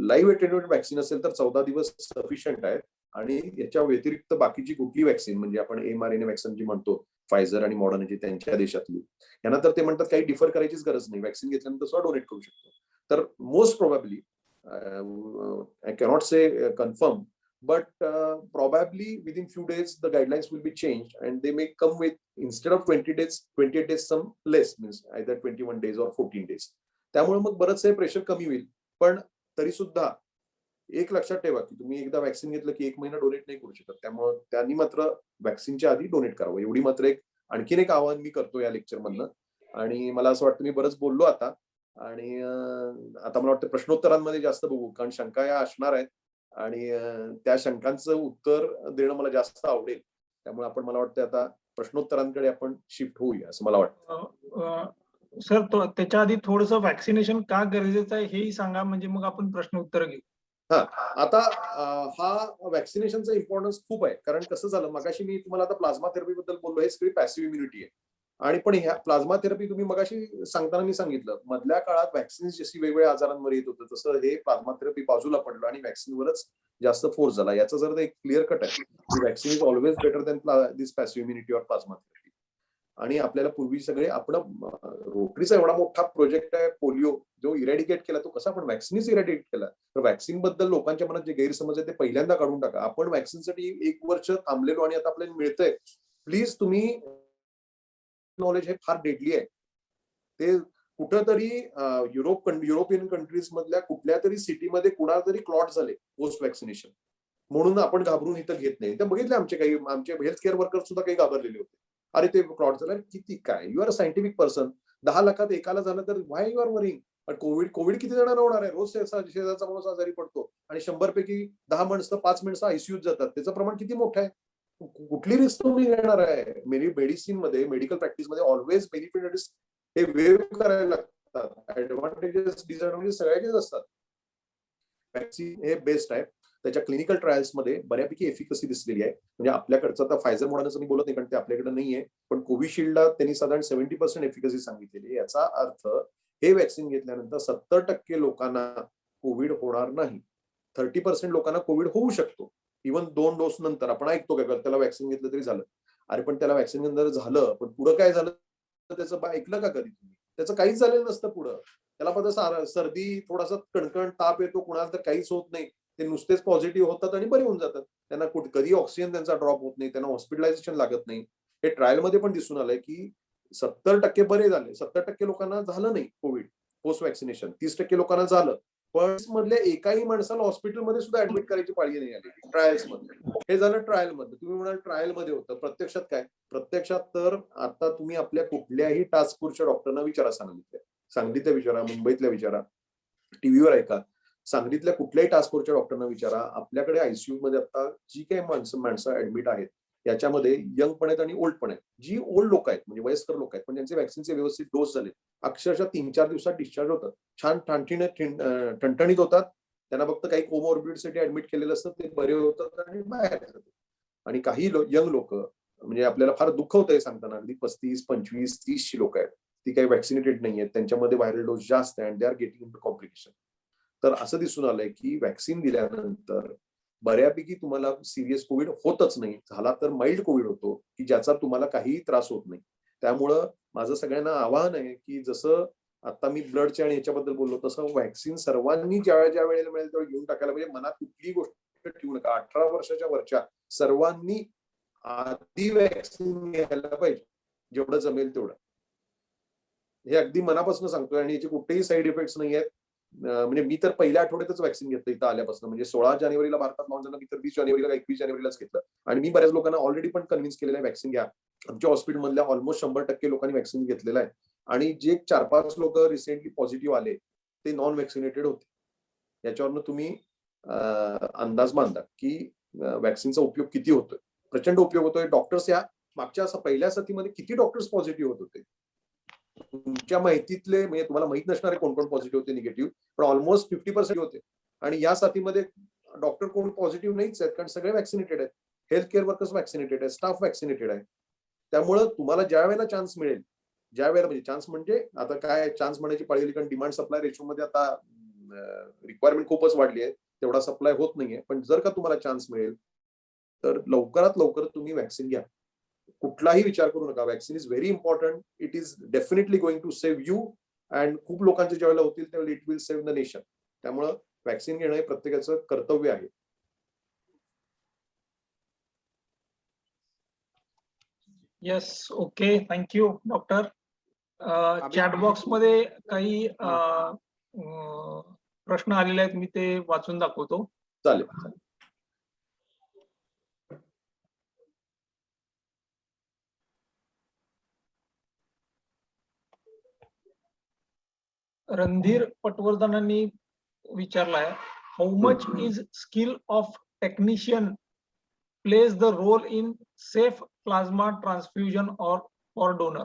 लाईव्ह एटेन्युएटेड वॅक्सिन असेल तर 14 दिवस सफिशियंट आहेत आणि याच्या व्यतिरिक्त बाकीची कुठली वॅक्सिन म्हणजे आपण mRNA वॅक्सिन जी म्हणतो, फायझर आणि मॉडर्नाची त्यांच्या देशातली, यांना तर ते म्हणतात काही डिफर करायचीच गरज नाही, वॅक्सिन घेतल्यानंतर सुद्धा डोनेट करू शकतो. तर most probably I cannot say confirm but probably within few days the guidelines will be changed and they may come with instead of 28 days some less, means either 21 days or 14 days. त्यामुळे मग बरंचसे pressure कमी होईल. पण तरी सुद्धा एक लक्षात ठेवा की तुम्ही एकदा वॅक्सिन घेतलं की 1 महिना डोनेट नाही करू शकत. त्यामुळे त्यांनी मात्र वॅक्सिनच्या आधी डोनेट करावं. एवढी मात्र आणखीन एक आवाहन मी करतो या लेक्चर मधनं. आणि मला असं वाटतं मी बरंच बोललो आता आणि आता मला वाटतं प्रश्नोत्तरांमध्ये जास्त बघू, कारण शंका या असणार आहेत आणि त्या शंकांचं उत्तर देणं मला जास्त आवडेल. त्यामुळे आपण मला वाटतं आता प्रश्नोत्तरांकडे आपण शिफ्ट होऊया असं मला वाटतं. सर त्याच्या आधी थोडंसं वॅक्सिनेशन का गरजेचं आहे हेही सांगा, म्हणजे मग आपण प्रश्न उत्तर घेऊ. हा, आता हा वॅक्सिनेशनचा इम्पॉर्टन्स खूप आहे. कारण कसं झालं, मगाशी मी तुम्हाला आता प्लाझ्मा थेरपी बद्दल बोललो, हे सगळी पॅसिव्ह इम्युनिटी आहे. आणि पण ह्या प्लाझ्मा थेरपी तुम्ही मगाशी सांगताना मी सांगितलं, मधल्या काळात वॅक्सिन जशी वेगवेगळ्या आजारांवर येत होतं तसं हे प्लाझ्मा थेरपी बाजूला पडलं आणि वॅक्सिनवरच जास्त फोर्स झाला. याचं जर एक क्लिअर कट आहे की vaccine is always better than this passive immunity or plasma therapy. आणि आपल्याला पूर्वी सगळे आपण रोटरीचा एवढा मोठा प्रोजेक्ट आहे पोलिओ जो इरॅडिकेट केला, तो कसा आपण वॅक्सिनच इरॅडिकेट केला. तर वॅक्सिन बद्दल लोकांच्या मनात जे गैरसमज आहे ते पहिल्यांदा काढून टाका. आपण वॅक्सिनसाठी 1 वर्ष थांबलेलो आणि आता आपल्याला मिळतंय. प्लीज तुम्ही, नॉलेज हे फार डेडली आहे. ते कुठंतरी युरोपियन कंट्रीज मधल्या कुठल्या तरी सिटीमध्ये कुणाला तरी क्लॉट झाले पोस्ट वॅक्सिनेशन, म्हणून आपण घाबरून इथं घेत नाही. तर बघितले आमचे हेल्थ केअर वर्कर सुद्धा काही घाबरलेले होते. अरे ते क्लॉट झालं, किती काय, you are a scientific person, 10 लाखात एकाला झालं तर व्हाय यू आर वरिंग. कोविड किती जणांना होणार आहे? रोज शेजारचा माणूस आजारी पडतो आणि 100 पैकी 10 माणसं 5 माणसं आयसीयूत जातात. त्याचं प्रमाण किती मोठं आहे. कुठली रिस्क तुम्ही घेणार आहे? मेडिसिन मध्ये, मेडिकल प्रॅक्टिस मध्ये ऑलवेज बेनिफिट हे वेव करायला लागतात. ऍडव्हान्टेजेस डिसएडव्हान्टेजेस सगळ्याचेच असतात. वॅक्सिन हे बेस्ट आहे. त्याच्या क्लिनिकल ट्रायल्समध्ये बऱ्यापैकी एफिकसी दिसलेली आहे. म्हणजे आपल्याकडचं आता फायझर मॉडर्नाचं मी बोलत नाही, कारण ते आपल्याकडे नाहीये, पण कोविशिल्डला त्यांनी साधारण 70% एफिकसी सांगितलेली. याचा अर्थ हे वॅक्सिन घेतल्यानंतर 70% लोकांना कोविड होणार नाही. 30% लोकांना कोविड होऊ शकतो. इव्हन 2 डोस नंतर. आपण ऐकतो का त्याला वॅक्सिन घेतलं तरी झालं. अरे पण त्याला वॅक्सिन नंतर झालं, पण पुढं काय झालं त्याचं ऐकलं का कधी तुम्ही? त्याचं काहीच झालेलं नसतं पुढं. त्याला फक्त सर्दी, थोडासा कणकण, ताप येतो, कुणाला तर काहीच होत नाही. ते नुसतेच पॉझिटिव्ह होतात आणि बरे होऊन जातात. त्यांना कधी ऑक्सिजन त्यांचा ड्रॉप होत नाही, त्यांना हॉस्पिटलायझेशन लागत नाही. हे ट्रायलमध्ये पण दिसून आलंय की 70% बरे झाले. 70% लोकांना झालं नाही कोविड पोस्ट वॅक्सिनेशन. 30% लोकांना झालं. पण मधल्या एकाही माणसाला हॉस्पिटलमध्ये सुद्धा ऍडमिट करायची पाळी नाही आली ट्रायल्स मध्ये. हे झालं ट्रायल मध्ये. तुम्ही म्हणाल ट्रायल मध्ये होतं, प्रत्यक्षात काय? प्रत्यक्षात तर आता तुम्ही आपल्या कुठल्याही टास्क फोर्सच्या डॉक्टरना विचारा, सांगलीतल्या विचारा, मुंबईतल्या विचारा, टीव्हीवर ऐका, सांगलीतल्या कुठल्याही टास्क फोर्सच्या डॉक्टरना विचारा. आपल्याकडे आयसीयू मध्ये आता जी काही माणसं ऍडमिट आहेत याच्यामध्ये यंग पण आहेत आणि ओल्ड पण आहेत. जी ओल्ड लोक आहेत म्हणजे वयस्कर लोक आहेत, पण ज्यांचे वॅक्सिनचे व्यवस्थित डोस झाले, अक्षरशः 3-4 दिवसात डिस्चार्ज होतात. छान ठणठणीत होतात. त्यांना फक्त काही कोमॉर्बिडिटीसाठी ऍडमिट केलेलं असतं, ते बरे होतात आणि बाहेर येतात. आणि काही यंग लोक, म्हणजे आपल्याला फार दुःख होतंय सांगताना, अगदी 35, 25, 30 लोक आहेत, ती काही वॅक्सिनेटेड नाही आहेत, त्यांच्यामध्ये व्हायरल डोस जास्त आहे, they are getting into complication. तर असं दिसून आलंय की वॅक्सिन दिल्यानंतर बऱ्यापैकी तुम्हाला सिरियस कोविड होतच नाही. झाला तर माइल्ड कोविड होतो की ज्याचा तुम्हाला काहीही त्रास होत नाही. त्यामुळं माझं सगळ्यांना आवाहन आहे की जसं आता मी ब्लडच्या आणि याच्याबद्दल बोललो, तसं वॅक्सिन सर्वांनी ज्या वेळेला मिळेल तेव्हा घेऊन टाकायला पाहिजे. मनात कुठलीही गोष्ट ठेवू नका. 18 वर्षाच्या वरच्या सर्वांनी आधी वॅक्सिन घ्यायला पाहिजे, जेवढं जमेल तेवढं. हे अगदी मनापासून सांगतोय आणि याचे कुठेही साईड इफेक्ट्स नाही आहेत. म्हणजे मी तर पहिल्या आठवड्यातच वॅक्सिन घेतलं इथं आल्यापासून. म्हणजे 16 जानेवारीला भारतात लॉन्च झालं, मी तर 20 जानेवारीला 21 जानेवारीलाच घेतलं. आणि मी बऱ्याच लोकांना ऑलरेडी पण कन्व्हिन्स केलेलं आहे वॅक्सिन घ्या. आमच्या हॉस्पिटलमधल्या ऑलमोस्ट 100% लोकांनी वॅक्सिन घेतलेलं आहे. आणि जे 4-5 लोक रिसेंटली पॉझिटिव्ह आले ते नॉन वॅक्सिनेटेड होते. याच्यावरनं तुम्ही अंदाज बांधा की वॅक्सिनचा उपयोग किती होतोय. प्रचंड उपयोग होतोय. डॉक्टर्स या मागच्या पहिल्या साथीमध्ये किती डॉक्टर्स पॉझिटिव्ह होत होते तुमच्या माहितीतले, म्हणजे तुम्हाला माहित नसणारे कोण कोण पॉझिटिव्ह होते, निगेटिव्ह, पण ऑलमोस्ट 50% होते. आणि या साथीमध्ये डॉक्टर कोण पॉझिटिव्ह नाहीच आहेत, कारण सगळे वॅक्सिनेटेड आहेत. हेल्थ केअर वर्कर्स वॅक्सिनेटेड आहे, स्टाफ वॅक्सिनेटेड आहे. त्यामुळं तुम्हाला ज्या वेळेला चान्स मिळेल, ज्या वेळेला, म्हणजे चान्स म्हणजे आता काय चान्स म्हणायची पाळी, कारण डिमांड सप्लाय रेशो मध्ये आता रिक्वायरमेंट खूपच वाढली आहे, तेवढा सप्लाय होत नाहीये. पण जर का तुम्हाला चान्स मिळेल तर लवकरात लवकर तुम्ही वॅक्सिन घ्या. कुठलाही विचार करू नका. Vaccine is very important. It is definitely going to save you and खूप लोकांचे ज्यावेळेला होतील त्यावेळेला it will save the nation. त्यामुळं वॅक्सिन घेणं हे प्रत्येकाचं कर्तव्य आहे. Yes, okay, thank you doctor. Chat box मध्ये काही प्रश्न आलेले आहेत, मी ते वाचून दाखवतो. चालेल. रणधीर पटवर्धनांनी विचारलाय, how much is skill of technician plays the role in safe plasma transfusion or for donor.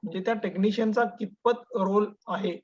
म्हणजे त्या टेक्निशियनचा कितपत रोल आहे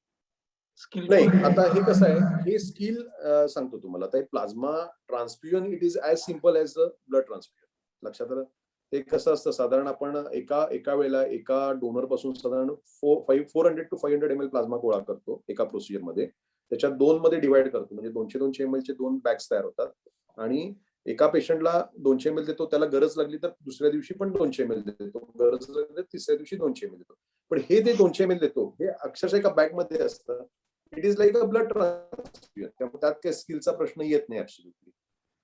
स्किल? नाही, आता हे कसं आहे, हे स्किल सांगतो तुम्हाला. आता plasma transfusion it is as simple as the blood transfusion. लक्षात आलं? ते कसं असतं, साधारण आपण एका वेळेला एका डोनर पासून साधारण 400 to 500 ml प्लाझ्मा गोळा करतो एका प्रोसिजर मध्ये. त्याच्यात 2 मध्ये डिवाइड करतो, म्हणजे 200 ml चे 2 बॅग्स तयार होतात. आणि एका पेशंटला 200 ml देतो, त्याला गरज लागली तर दुसऱ्या दिवशी पण 200 ml देतो, गरज लागली तर तिसऱ्या दिवशी 200 ml देतो. पण हे जे 200 ml देतो हे अक्षरशः एका बॅग मध्ये असतं. It is like a blood transfusion. त्यामुळे त्यात काही स्किलचा प्रश्न येत नाही ऍब्सोल्युटली.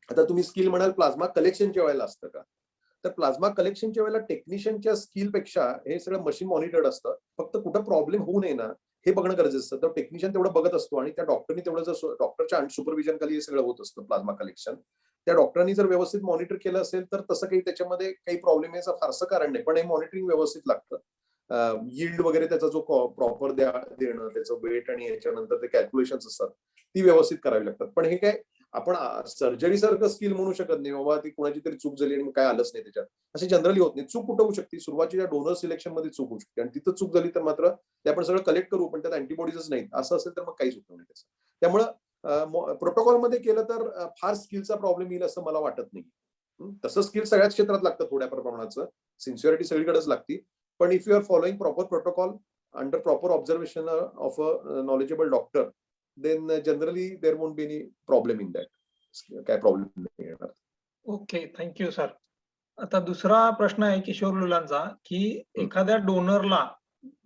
आता तुम्ही स्किल म्हणाल प्लाझ्मा कलेक्शनच्या वेळेला असतं का? तर प्लाझ्मा कलेक्शनच्या वेळेला टेक्निशियनच्या स्किलपेक्षा हे सगळं मशीन मॉनिटर्ड असतं. फक्त कुठं प्रॉब्लेम होऊ नये ना हे बघणं गरजेचं असतं. तर टेक्निशियन तेवढं बघत असतो आणि त्या डॉक्टरनी तेवढं, जर डॉक्टरच्या सुपरविजन खाली हे सगळं होत असतं प्लाझ्मा कलेक्शन. त्या डॉक्टरांनी जर व्यवस्थित मॉनिटर केलं असेल तर तसं काही त्याच्यामध्ये काही प्रॉब्लेम याचं फारसं कारण नाही. पण हे मॉनिटरिंग व्यवस्थित लागतं. यील्ड वगैरे त्याचा जो प्रॉपर देणं, त्याचं वेट आणि याच्यानंतर ते कॅल्क्युलेशन्स असतात ती व्यवस्थित करावी लागतात. पण हे काय आपण सर्जरी सारखं स्किल म्हणू शकत नाही, बाबा ती कोणाची तरी चूक झाली आणि काय आलंच नाही त्याच्यात, असे जनरली होत नाही. चूक कुठं होऊ शकते, सुरुवातीच्या डोनर सिलेक्शन मध्ये चूक होऊ शकते, आणि तिथं चूक झाली तर मात्र ते आपण सगळं कलेक्ट करू पण त्यात अँटीबॉडीजच नाहीत असं असेल तर मग काहीच उपयोग नाही त्याचा. त्यामुळं प्रोटोकॉलमध्ये केलं तर फार स्किलचा प्रॉब्लेम येईल असं मला वाटत नाही. तसं स्किल सगळ्याच क्षेत्रात लागतं थोड्या प्रमाणाचं, सिन्सिअरिटी सगळीकडेच लागते. पण if you are following proper protocol under proper observation of a knowledgeable doctor, then generally there won't be any problem in that. काय प्रॉब्लेम नाही येणार. Okay, thank you sir. आता दुसरा प्रश्न आहे किशोर लुलांचा, की एखाद्या डोनरला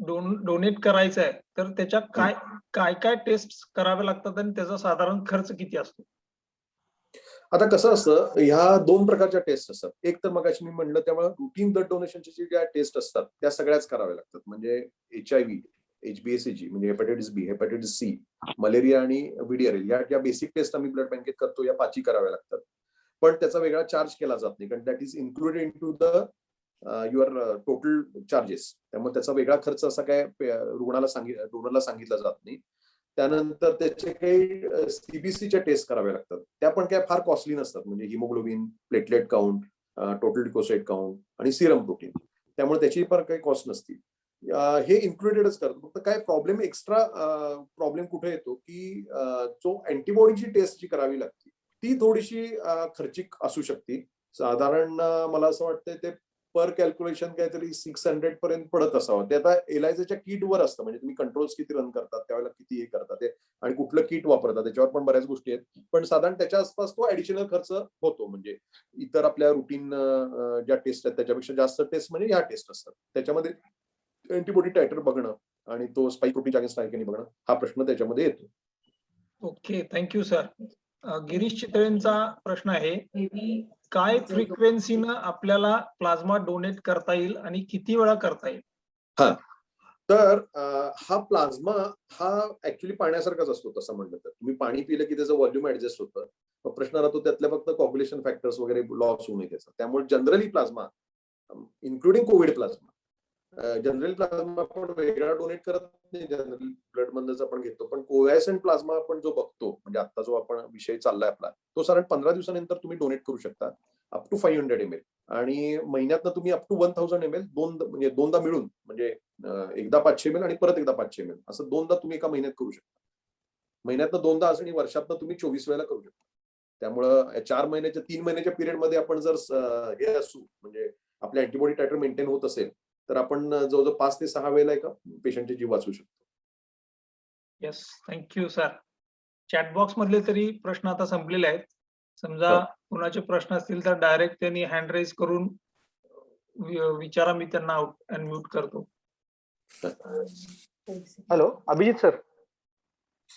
डोनेट करायचं आहे, तर त्याच्या काय काय टेस्ट करावे लागतात आणि त्याचा साधारण खर्च किती असतो? आता कसं असतं, ह्या 2 प्रकारच्या टेस्ट असतात. एक तर मगाशी मी म्हणलं त्यामुळे रुटीन ब्लड डोनेशनच्या ज्या टेस्ट असतात त्या सगळ्याच कराव्या लागतात. म्हणजे HIV, HBsAg म्हणजे हेपॅटायटिस बी, हेपॅटायटिस सी, मलेरिया आणि VDRL या ज्या बेसिक टेस्ट आम्ही ब्लड बँकेत करतो या 5ही कराव्या लागतात. पण त्याचा वेगळा चार्ज केला जात नाही, कारण that is included in to the your total charges. त्यामुळे त्याचा वेगळा खर्च असा काय डोनरला सांगितला जात नाही. त्यानंतर त्याचे काही CBCच्या टेस्ट कराव्या लागतात. त्या पण काय फार कॉस्टली नसतात. म्हणजे haemoglobin, platelet count, total leucocyte count आणि सिरम प्रोटीन. त्यामुळे त्याची पण काही कॉस्ट नसती. हे इन्क्लुडेडच करतो. फक्त काय प्रॉब्लेम एक्स्ट्रा प्रॉब्लेम कुठे येतो, की जो अँटीबॉडीची टेस्ट जी करावी लागते ती थोडीशी खर्चिक असू शकते. साधारण मला असं वाटतं ते पर कॅल्क्युलेशन काहीतरी 600 पर्यंत पडत असावं. ते आता एलायझाच्या किटवर असतं. म्हणजे तुम्ही कंट्रोल्स किती रन करतात त्यावेळेला किती हे करतात ते आणि कुठलं किट वापरतात त्याच्यावर पण बऱ्याच गोष्टी आहेत. पण साधारण त्याच्या आसपास तो ऍडिशनल खर्च होतो. म्हणजे इतर आपल्या रुटीन ज्या टेस्ट आहेत त्याच्यापेक्षा जास्त टेस्ट म्हणजे ह्या टेस्ट असतात. त्याच्यामध्ये अँटीबॉडी टायटर बघणं आणि तो स्पाइक प्रोटीन अगेन्स्ट आहे की नाही बघणं हा प्रश्न त्याच्यामध्ये येतो. Okay, thank you sir. गिरीश चितळेंचा प्रश्न आहे, काय फ्रिक्वेन्सीनं आपल्याला प्लाझ्मा डोनेट करता येईल आणि किती वेळा करता येईल? हा, तर हा प्लाझ्मा हा ऍक्च्युली पाण्यासारखाच असतो. तसं म्हणलं तर तुम्ही पाणी पिलं की त्याचं व्हॉल्यूम ऍडजस्ट होतं. प्रश्न राहतो त्यातल्या फक्त कॉग्युलेशन फॅक्टर्स वगैरे लॉस होऊ नये त्याचा. त्यामुळे generally plasma including Covid plasma, general plasma आपण वेगळा डोनेट करत नाही. जनरल ब्लड मधनच आपण घेतो. पण कोव्हॅक्सिन प्लाझ्मा आपण जो बघतो म्हणजे आता जो आपण विषय चाललाय आपला, तो साधारण 15 दिवसानंतर तुम्ही डोनेट करू शकता अप टू 500 ml. आणि महिन्यातनं तुम्ही अप टू 1000 ml म्हणजे दोनदा मिळून म्हणजे एकदा 500 ml आणि परत एकदा 500 ml असं दोनदा तुम्ही एका महिन्यात करू शकता. महिन्यातनं दोनदा असं आणि वर्षातनं तुम्ही 24 वेळेला करू शकता. त्यामुळं 4 महिन्याच्या 3 महिन्याच्या पिरियड मध्ये आपण जर हे असू म्हणजे आपल्या अँटीबॉडी टायटर मेंटेन होत असेल तर आपण जवळजवळ 5 ते 6 वेळेला एका पेशंटचे जीव वाचवू शकतो. Yes, thank you sir. चॅटबॉक्स मधले तरी प्रश्न आता संपलेले आहेत. समजा कुणाचे प्रश्न असतील तर डायरेक्ट त्यांनी हँड रेज करून विचारा. मी त्यांना अनम्यूट करतो. Hello, Abhijit sir.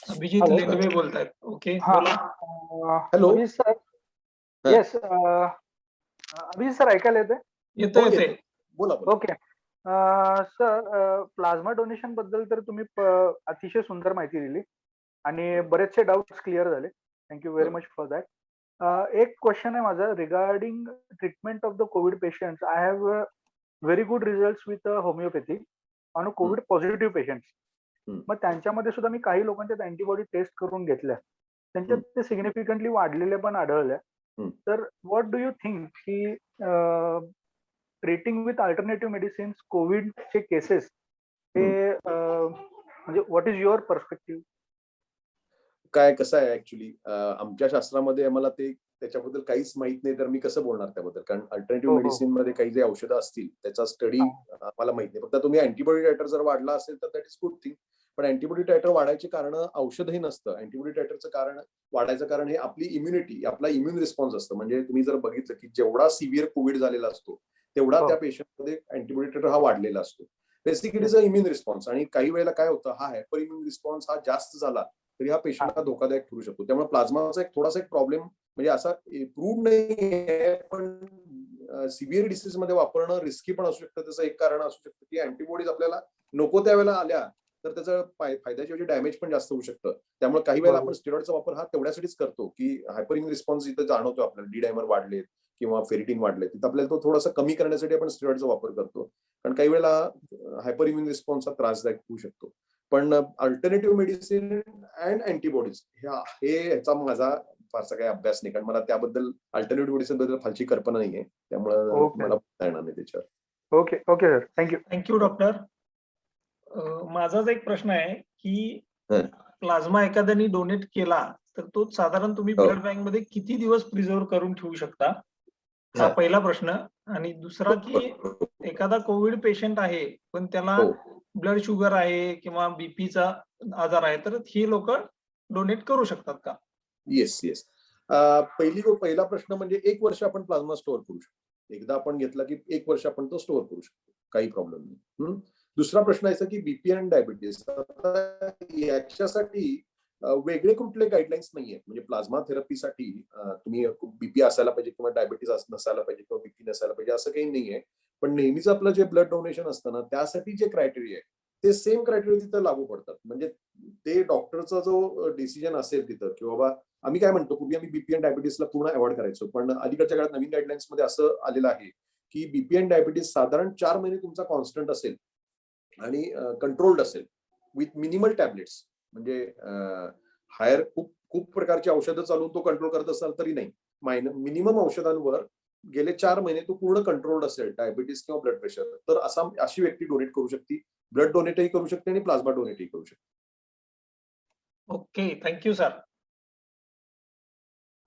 अभिजित लेगवे बोलतायत. ओके, बोला. Hello Abhijit sir. Yes, Abhijit sir ऐकायला येते? येते. बोला. ओके सर, प्लाझ्मा डोनेशन बद्दल तर तुम्ही अतिशय सुंदर माहिती दिली आणि बरेचसे डाऊट्स क्लिअर झाले. Thank you very much for that. एक क्वेश्चन आहे माझा regarding treatment of the Covid patients. I have very good results with homeopathy on Covid positive patients. मग त्यांच्यामध्ये सुद्धा मी काही लोकांच्या अँटीबॉडी टेस्ट करून घेतल्या. त्यांच्यात ते सिग्निफिकंटली वाढलेले पण आढळल्या. तर व्हॉट डू यू थिंक की ट्रीटिंग विथ अल्टरनेटिव्ह मेडिसिन्स कोविडचे केसेस हे म्हणजे व्हॉट इज युअर पर्स्पेक्टिव्ह? काय कसं आहे ऍक्च्युली आमच्या शास्त्रामध्ये आम्हाला ते त्याच्याबद्दल काहीच माहित नाही. तर मी कसं बोलणार त्याबद्दल, कारण अल्टरनेटिव्ह मेडिसिन मध्ये काही जे औषधं असतील त्याचा स्टडी आम्हाला माहित नाही. फक्त तुम्ही अँटीबॉडी टायटर जर वाढला असेल तर दॅट इज गुड थिंग. पण अँटीबॉडी टायटर वाढायचे कारण औषधही नसतं. अँटीबॉडी टायटरचं कारण वाढायचं कारण हे आपली इम्युनिटी, आपला इम्युन रिस्पॉन्स असतं. म्हणजे तुम्ही जर बघितलं की जेवढा सिव्हिअर कोविड झालेला असतो तेवढा त्या पेशंटमध्ये अँटीबॉडी टायटर हा वाढलेला असतो. Basically is a immune response. आणि काही वेळेला काय होतं, हा हायपर इम्युन रिस्पॉन्स हा जास्त झाला तरी हा पेशंटला धोकादायक ठरू शकतो. त्यामुळे प्लाझ्माचा थोडासा एक प्रॉब्लेम म्हणजे असा प्रूव्ह नाही, पण सिव्हिअर डिसीज मध्ये वापरणं रिस्की पण असू शकतं. त्याचं एक कारण असू शकतं की अँटीबॉडीज आपल्याला नको त्यावेळेला आल्या तर त्याचा फायद्याच्या ऐवजी डॅमेज पण जास्त होऊ शकतं. त्यामुळे काही वेळेला आपण स्टेरॉइडचा वापर हा तेवढ्यासाठीच करतो की हायपर इम्युन रिस्पॉन्स इथं जाणवतो आपल्याला, डी डायमर वाढलेत किंवा फेरिटिन वाढले, तिथं आपल्याला तो थोडासा कमी करण्यासाठी आपण स्टेरॉइडचा वापर करतो. कारण काही वेळेला हायपर इम्युन रिस्पॉन्स हा त्रासदायक होऊ शकतो. पण अल्टरनेटिव्ह मेडिसिन अँड अँटीबॉडीज ह्याचा माझा फारसा काही अभ्यास नाही, कारण मला त्याबद्दल अल्टरनेटिव्ह मेडिसिन बद्दल फारशी कल्पना नाहीये. त्यामुळे मला बोलता येणार नाही त्याच्यावर. Okay okay sir, thank you. Thank you doctor. माझाच एक प्रश्न आहे की प्लाझ्मा एखाद्याने डोनेट केला तर तो साधारण तुम्ही हो. ब्लड बँक मध्ये किती दिवस प्रिझर्व करून ठेवू शकता, हा हा. पहिला प्रश्न. आणि दुसरा की एखादा कोविड पेशंट आहे पण त्याला हो. ब्लड शुगर आहे किंवा बीपीचा आजार आहे, तर ही लोक डोनेट करू शकतात का? Yes yes. पहिला प्रश्न म्हणजे 1 वर्ष आपण प्लाझ्मा स्टोअर करू शकतो. एकदा आपण घेतला की 1 वर्ष आपण तो स्टोअर करू शकतो, काही प्रॉब्लेम नाही. दुसरा प्रश्न आहे की बीपी आणि डायबिटीस, याच्यासाठी वेगळे कुठले गाईडलाईन्स नाहीये. म्हणजे प्लाझ्मा थेरपीसाठी तुम्ही बीपी असायला पाहिजे किंवा डायबिटीस नसायला पाहिजे किंवा बीपी नसायला पाहिजे असं काही नाहीये. पण नेहमीच आपलं जे ब्लड डोनेशन असतं ना, त्यासाठी जे क्रायटेरिया आहे ते सेम क्रायटेरिया तिथं लागू पडतात. म्हणजे ते डॉक्टरचा जो डिसिजन असेल तिथं, की बाबा आम्ही काय म्हणतो, पूर्वी आम्ही बीपी आणि डायबिटीसला पूर्ण अवॉइड करायचो, पण अलीकडच्या काळात नवीन गाईडलाईन्स मध्ये असं आलेलं आहे की बीपी आणि डायबिटीस साधारण 4 महिने तुमचा कॉन्स्टंट असेल आणि कंट्रोल्ड असेल विथ मिनिमल टॅबलेट्स. म्हणजे हायर खूप प्रकारची औषधं चालून तो कंट्रोल करत असाल तरी नाही, मिनिमम औषधांवर गेले 4 महिने तो पूर्ण कंट्रोल्ड असेल, डायबिटीस किंवा ब्लड प्रेशर, तर अशी व्यक्ती डोनेट करू शकते. ब्लड डोनेटही करू शकते आणि प्लाझ्मा डोनेटही करू शकते. Okay, thank you sir.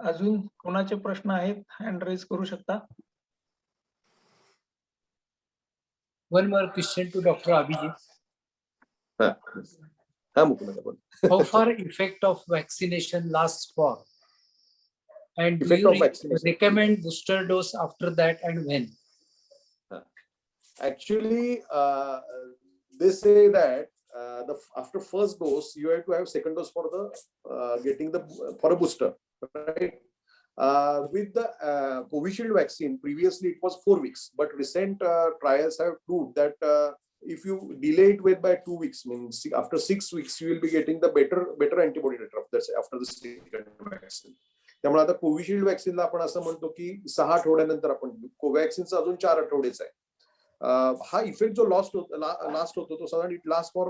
अजून कोणाचे प्रश्न आहेत, हँड रेज करू शकता. One more question to Dr. Abhijit. हा मुकुंद बोल. How far effect of vaccination lasts for? And do Effect you of vaccination. recommend booster dose after that and when? Actually, they say that after first dose you have to have second dose for the for a booster, right? With the Covishield vaccine, previously it was 4 weeks, but recent trials have proved that if you delay it by 2 weeks, means after 6 weeks you will be getting the better antibody titer after the second vaccine. त्यामुळे आता Covishield व्हॅक्सिनला आपण असं म्हणतो की 6 आठवड्यानंतर आपण देऊ. कोवॅक्सिनचा अजून 4 आठवडेच आहे. हा इफेक्ट जो लास्ट होतो तो साधारण it last for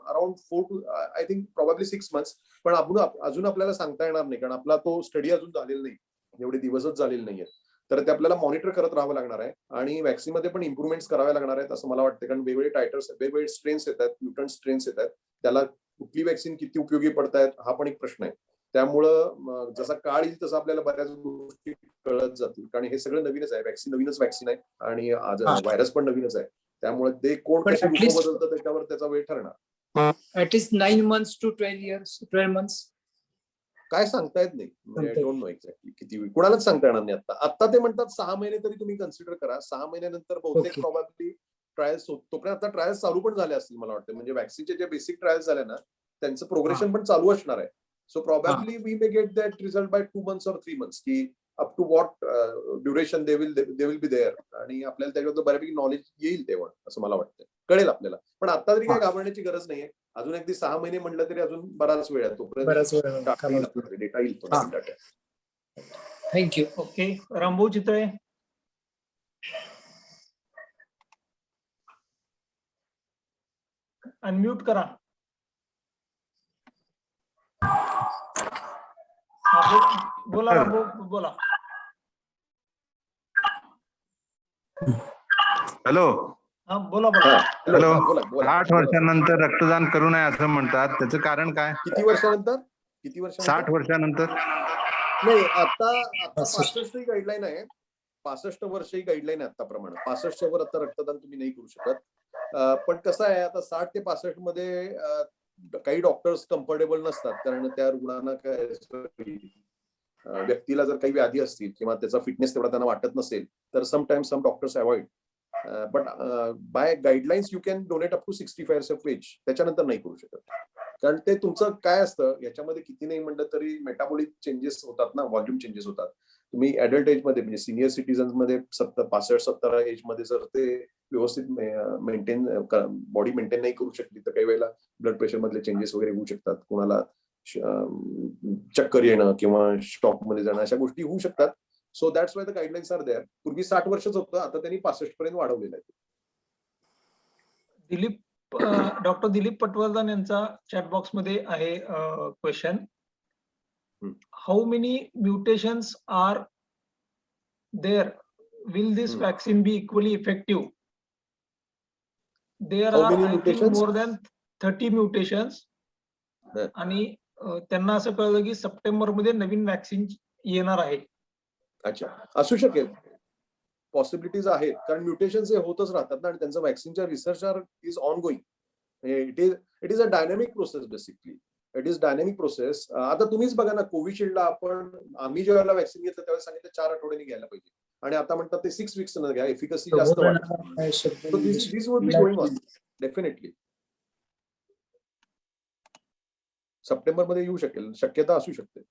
around 4 to I think probably 6 months. पण अजून आपल्याला सांगता येणार नाही, कारण आपला तो स्टडी अजून झालेला नाही, एवढे दिवसच झालेले नाहीये. तर ते आपल्याला मॉनिटर करत राहावं लागणार आहे आणि व्हॅक्सिन मध्ये पण इम्प्रुव्हमेंट्स कराव्या लागणार आहेत असं मला वाटतं. कारण वेगवेगळे टायटर्स, वेगवेगळे स्ट्रेन्स येतात, म्युटंट स्ट्रेन्स येतात, त्याला कुठली व्हॅक्सिन किती उपयोगी पडतायत हा पण एक प्रश्न आहे. त्यामुळं जसा काळ येईल तसं आपल्याला बऱ्याच गोष्टी कळत जातील, कारण हे सगळं नवीनच आहे. नवीनच व्हॅक्सिन आहे आणि आज व्हायरस पण नवीनच आहे. त्यामुळे ते कोण कसे रूप बदलतं त्याच्यावर त्याचा वेळ ठरणार. At least 9 months to 12 months. काय सांगता येत नाही. आय डोंट नो एक्झॅक्टली किती वेळ, कुणालाच सांगता येणार नाही. आता ते म्हणतात 6 महिने तरी तुम्ही कन्सिडर करा. 6 महिन्यानंतर बहुतेक प्रॉबॅबली ट्रायल्स, तोपर्यंत आता ट्रायल्स चालू पण झाले असतील मला वाटतं. म्हणजे व्हॅक्सिनचे जे बेसिक ट्रायल्स झाले ना, त्यांचं प्रोग्रेशन पण चालू असणार आहे. So probably we may get that result by 2 months or 3 months. की up to what duration they will be there. आणि आपल्याला त्याच्याबद्दल बऱ्यापैकी नॉलेज येईल तेव्हा, असं मला वाटतं, कळेल आपल्याला. पण आता तरी काही घाबरण्याची गरज नाहीये. अजून अगदी 6 महिने म्हटलं तरी अजून बराच वेळ आहे. तोपर्यंत डेटा येईल तो. Thank you. Okay, Rambhau Chitale. Unmute करा. बोला रामभाऊ, बोला. हॅलो. हा बोला. हॅलो. 60 वर्षानंतर रक्तदान करू नये असं म्हणतात, त्याचं कारण काय? किती वर्षानंतर? 60 वर्षानंतर. नाही, आता 65 ही गाईडलाईन आहे. 65 वर्ष ही गाईडलाईन आहे आताप्रमाणे. 65च्या वर आता रक्तदान तुम्ही नाही करू शकत. पण कसं आहे, आता 60 ते 65 मध्ये काही डॉक्टर्स कम्फर्टेबल नसतात, कारण त्या रुग्णांना काय, व्यक्तीला जर काही व्याधी असतील किंवा त्याचा फिटनेस तेवढा त्यांना वाटत नसेल, तर sometimes some doctors avoid. But by guidelines you can donate up to 65 years of age. त्याच्यानंतर नाही करू शकत, कारण ते तुमचं काय असतं, याच्यामध्ये किती नाही म्हणलं तरी मेटाबॉलिक चेंजेस होतात ना, व्हॉल्यूम चेंजेस होतात. तुम्ही ऍडल्ट एज मध्ये, म्हणजे सिनियर सिटीजन्स मध्ये 65-70 एज मध्ये जर ते व्यवस्थित बॉडी मेंटेन नाही करू शकली, तर काही वेळेला ब्लड प्रेशर मधले चेंजेस वगैरे होऊ शकतात. कोणाला चक्कर येणं किंवा शॉक मध्ये जाणं, अशा गोष्टी होऊ शकतात. So that's why the guidelines are there. पूर्वी 60 वर्षच होतं, आता त्यांनी 65 पर्यंत वाढवलेलं आहे. डॉक्टर दिलीप पटवर्धन यांचा चॅट बॉक्स मध्ये आहे question. How many mutations are there? Will this vaccine be equally effective? There are more than 30 mutations आणि त्यांना असं कळलं की सप्टेंबर मध्ये नवीन वॅक्सिन येणार आहे. अच्छा, असू शकेल, पॉसिबिलिटीज आहेत, कारण म्युटेशन्स हे होतच राहतात ना, आणि त्यांचं व्हॅक्सिनच्या research is on going. It is a dynamic process. Basically it is dynamic process. आता तुम्हीच बघा ना, कोविशिल्डला आम्ही ज्यावेळेला व्हॅक्सिन घेतलं त्यावेळेस सांगितलं 4 आठवड्यांनी घ्यायला पाहिजे, आणि आता म्हणतात ते 6 वीक्स घ्या, एफिकसी जास्त वाटतं. So this would be going on definitely. September मध्ये येऊ शकेल, शक्यता असू शकते.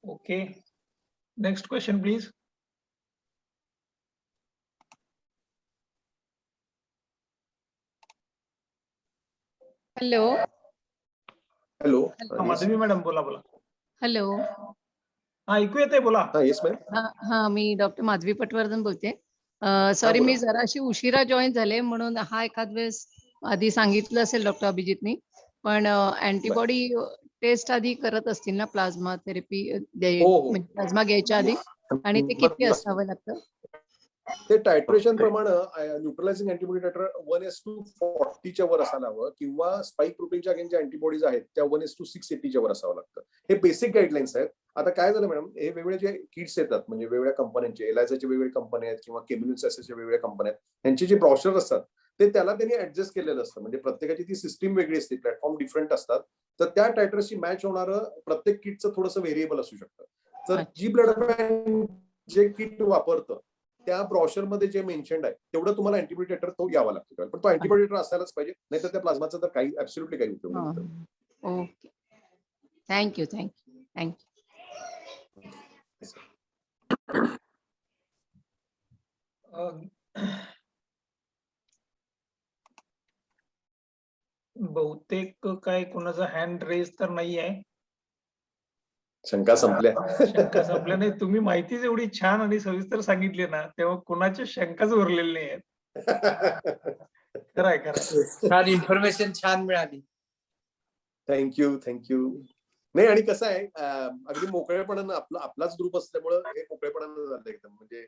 Okay, next question please. Hello. Hello. Madhavi madam बोला बोला. हॅलो. हा, ऐकू येते, बोला. हा, येस मॅम. हा, मी डॉक्टर माधवी पटवर्धन बोलते. सॉरी, बोला. मी जराशी उशिरा जॉईन झाले, म्हणून हा एखाद वेळेस आधी सांगितलं असेल डॉक्टर अभिजितनी, पण अँटीबॉडी टेस्ट आधी करत असतील ना प्लाझ्मा थेरपी हो. म्हणजे प्लाझ्मा घ्यायच्या आधी, आणि ते किती असावं लागतं? ते टायट्रेशन प्रमाणे न्यूट्रलायझिंग अँटीबॉडी टायटर 1:40 च्या वर असायला हवं, किंवा स्पाइक प्रोटीनच्या अगेन्स्ट अँटीबॉडीज आहेत त्या 1:680 च्या वर असावं लागतं. हे बेसिक गाईडलाईन्स आहेत. आता काय झालं मॅडम, हे वेगवेगळे जे किट्स येतात, म्हणजे वेगवेगळ्या कंपन्यांचे, एलायझाचे वेगवेगळे कंपनी आहेत, किंवा केमिन्युन्सच्या वेगवेगळ्या कंपन्या आहेत, त्यांचे जे ब्रॉशर असतात ते त्याला त्यांनी ऍडजस्ट केलेलं असतं. म्हणजे प्रत्येकाची ती सिस्टीम वेगळी असते, प्लॅटफॉर्म डिफरंट असतात, तर त्या टायटरशी मॅच होणारं प्रत्येक किटचं थोडंसं व्हेरिएबल असू शकतं. तर जी ब्लड बँक जे किट वापरतं त्या ब्रॉशर मध्ये जे मेन्शन्ड आहे तेवढं तुम्हाला अँटीबॉडी टायटर तो यावा लागतो, पण तो अँटीबॉडी टायटर असायलाच पाहिजे, नाहीतर त्या प्लाझ्माचा तर काही ऍब्सोल्युटली काही उपयोग नाही. Okay, thank you thank you thank you. बहुतेक काय कोणाचा हँड रेज तर नाही आहे. शंका संपल्या. शंका संपल्या नाही. तुम्ही माहितीच एवढी छान आणि सविस्तर सांगितली ना, तेव्हा कोणाच्या शंकाच उरलेल्या नाही आहेत. खरंय खरंय. छान इन्फॉर्मेशन छान मिळाली. थँक्यू. नाही, आणि कसं आहे, अगदी मोकळेपणानं आपलाच ग्रुप असल्यामुळं हे मोकळेपणानं झालं एकदम. म्हणजे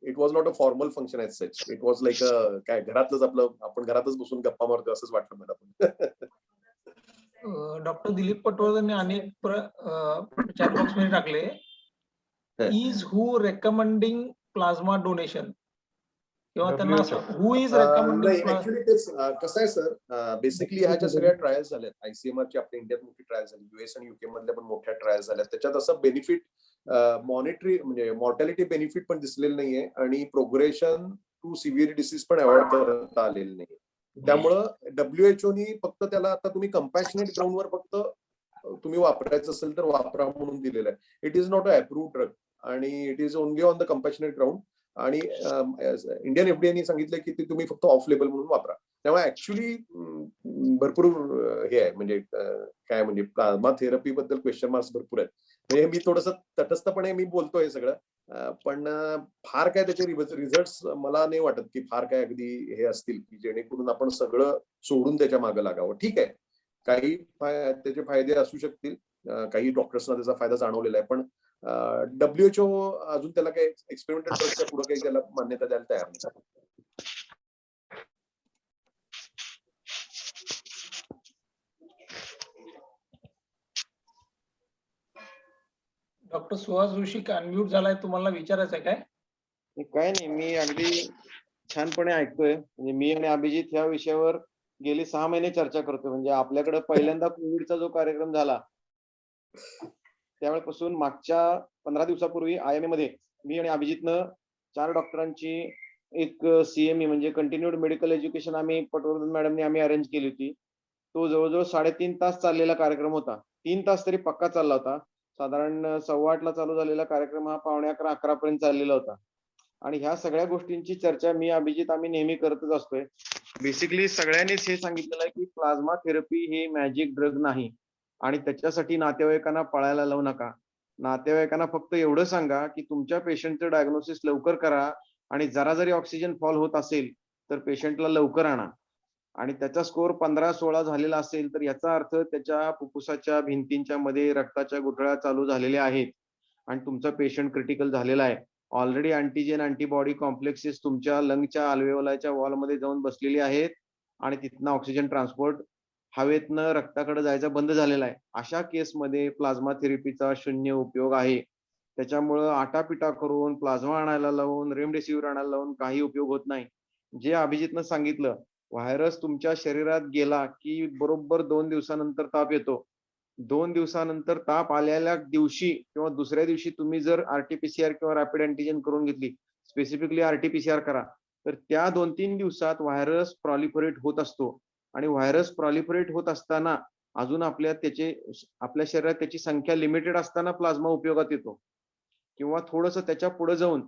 it was not a formal function as such. It was like काय घरातलंच आपलं, आपण घरातच बसून गप्पा मारतो असंच वाटलं मला. Uh, डॉक्टर दिलीप पटवर्धन यांनी अनेक चॅट बॉक्स मध्ये टाकले, is who recommending plasma donation, किंवा त्यांना असं हू इज रेकमेंडिंग. नाही, ऍक्च्युली तेच कसं आहे सर, बेसिकली ह्या ज्या सगळ्या ट्रायल्स झाल्यात, ICMR ची आपल्या इंडियात मोठी ट्रायल झाली, US आणि UK मधल्या पण मोठ्या ट्रायल्स झाल्या, त्याच्यात असं बेनिफिट मॉनिटरी म्हणजे मॉर्टॅलिटी बेनिफिट पण दिसलेलं नाहीये, आणि प्रोग्रेशन टू सिव्हिअर डिसीज पण अवॉइड करता आलेलं नाहीये. त्यामुळं WHO नी फक्त त्याला आता तुम्ही कंपॅशनेट ग्राउंडवर फक्त तुम्ही वापरायचं असेल तर वापरा म्हणून दिलेलं आहे. It is not a approved drug, आणि it is only on the compassionate ground, आणि इंडियन FDA सांगितलं की ते तुम्ही फक्त ऑफ लेबल म्हणून वापरा. त्यामुळे ऍक्च्युली भरपूर हे आहे, म्हणजे काय म्हणजे प्लाझ्मा थेरपी बद्दल क्वेश्चन मार्क्स भरपूर आहेत. म्हणजे मी थोडंसं तटस्थपणे मी बोलतोय सगळं, पण फार काय त्याचे रिझल्ट मला नाही वाटत की फार काय अगदी हे असतील की जेणेकरून आपण सगळं सोडून त्याच्या मागे लागावं. ठीक आहे, काही त्याचे फायदे असू शकतील, काही डॉक्टर्सना त्याचा फायदा जाणवलेला आहे, पण WHO अजून त्याला काही एक्सपेरिमेंटल ड्रगच्या पुढे काही त्याला मान्यता द्यायला तयार नाही. डॉक्टर सुहास जोशी अनम्यूट झालाय, तुम्हाला विचारायचं आहे काय? काय नाही, मी अगदी छानपणे ऐकतोय. म्हणजे मी आणि अभिजित ह्या विषयावर गेली 6 महिने चर्चा करतोय. म्हणजे आपल्याकडे पहिल्यांदा कोविडचा जो कार्यक्रम झाला त्यावेळेपासून मागच्या 15 दिवसापूर्वी IIM मध्ये मी आणि अभिजितनं 4 डॉक्टरांची एक CME म्हणजे कंटिन्यूड मेडिकल एज्युकेशन आम्ही पटवर्धन मॅडमने आम्ही अरेंज केली होती. तो जवळजवळ 3.5 तास चाललेला कार्यक्रम होता. 3 तास तरी पक्का चालला होता. साधारण 8:15 ला चालू झालेला कार्यक्रम हा 11:45 पर्यंत चाललेला होता. आणि ह्या सगळ्या गोष्टींची चर्चा मी अभिजित आम्ही नेहमी करतच असतोय. बेसिकली सगळ्यांनीच हे सांगितलेलं आहे की प्लाझ्मा थेरपी ही मॅजिक ड्रग नाही, आणि त्याच्यासाठी नातेवाईकांना पळायला लावू नका. नातेवाईकांना फक्त एवढं सांगा की तुमच्या पेशंटचं डायग्नोसिस लवकर करा, आणि जरा जरी ऑक्सिजन फॉल होत असेल तर पेशंटला लवकर आणा. आणि त्याचा स्कोर 15-16 झालेला असेल तर याचा अर्थ त्याच्या फुफ्फुसाच्या भिंतींच्या मध्ये रक्ताच्या गुठळ्या चालू झालेल्या आहेत, आणि तुमचा पेशंट क्रिटिकल झालेला आहे. ऑलरेडी अँटीजेन अँटीबॉडी कॉम्प्लेक्सेस तुमच्या लंगच्या अल्वेओलाच्या वॉलमध्ये जाऊन बसलेली आहेत, आणि तिथनं ऑक्सिजन ट्रान्सपोर्ट हवेतनं रक्ताकडे जायचा बंद झालेला आहे. अशा केसमध्ये प्लाझ्मा थेरपीचा शून्य उपयोग आहे. त्याच्यामुळं आटापिटा करून प्लाझ्मा आणायला लावून रेमडेसिवीर आणायला लावून काही उपयोग होत नाही. जे अभिजितनं सांगितलं, व्हायरस तुमच्या शरीरात गेला की बरोबर 2 दिवसानंतर ताप येतो. 2 दिवसानंतर ताप आलेल्या दिवशी किंवा दुसऱ्या दिवशी तुम्ही जर RT-PCR किंवा रॅपिड अँटिजेन करून घेतली, स्पेसिफिकली RT-PCR करा, तर त्या 2-3 दिवसात व्हायरस प्रॉलिफरेट होत असतो. आणि व्हायरस प्रॉलिफरेट होत असताना अजून आपल्या शरीरात त्याची संख्या लिमिटेड असताना प्लाझ्मा उपयोगात येतो. किंवा थोडंसं त्याच्या पुढे जाऊन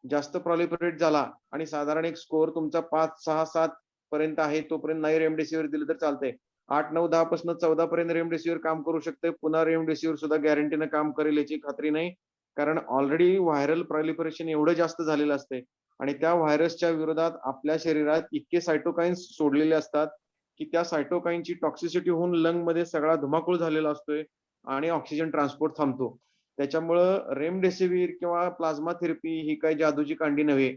जास्त प्रॉलिफरेट झाला आणि साधारण एक स्कोअर तुमचा 5, 6, 7 पर्यंत आहे, तोपर्यंत नाही रेमडेसिवीर दिलं तर चालतंय. 8, 9, 10 पासून 14 पर्यंत रेमडेसिवीर काम करू शकते. पुन्हा रेमडेसिवीर सुद्धा गॅरंटीनं काम करेल याची खात्री नाही. कारण ऑलरेडी व्हायरल प्रॉलिफरेशन एवढं जास्त झालेलं असते आणि त्या व्हायरसच्या विरोधात आपल्या शरीरात इतके सायटोकाइन्स सोडलेले असतात की त्या सायटोकाइनची टॉक्सिसिटी होऊन लंग मध्ये सगळा धुमाकूळ झालेला असतोय आणि ऑक्सिजन ट्रान्सपोर्ट थांबतो. त्याच्यामुळं रेमडेसिवीर किंवा प्लाझ्मा थेरपी ही काही जादूची कांडी नव्हे.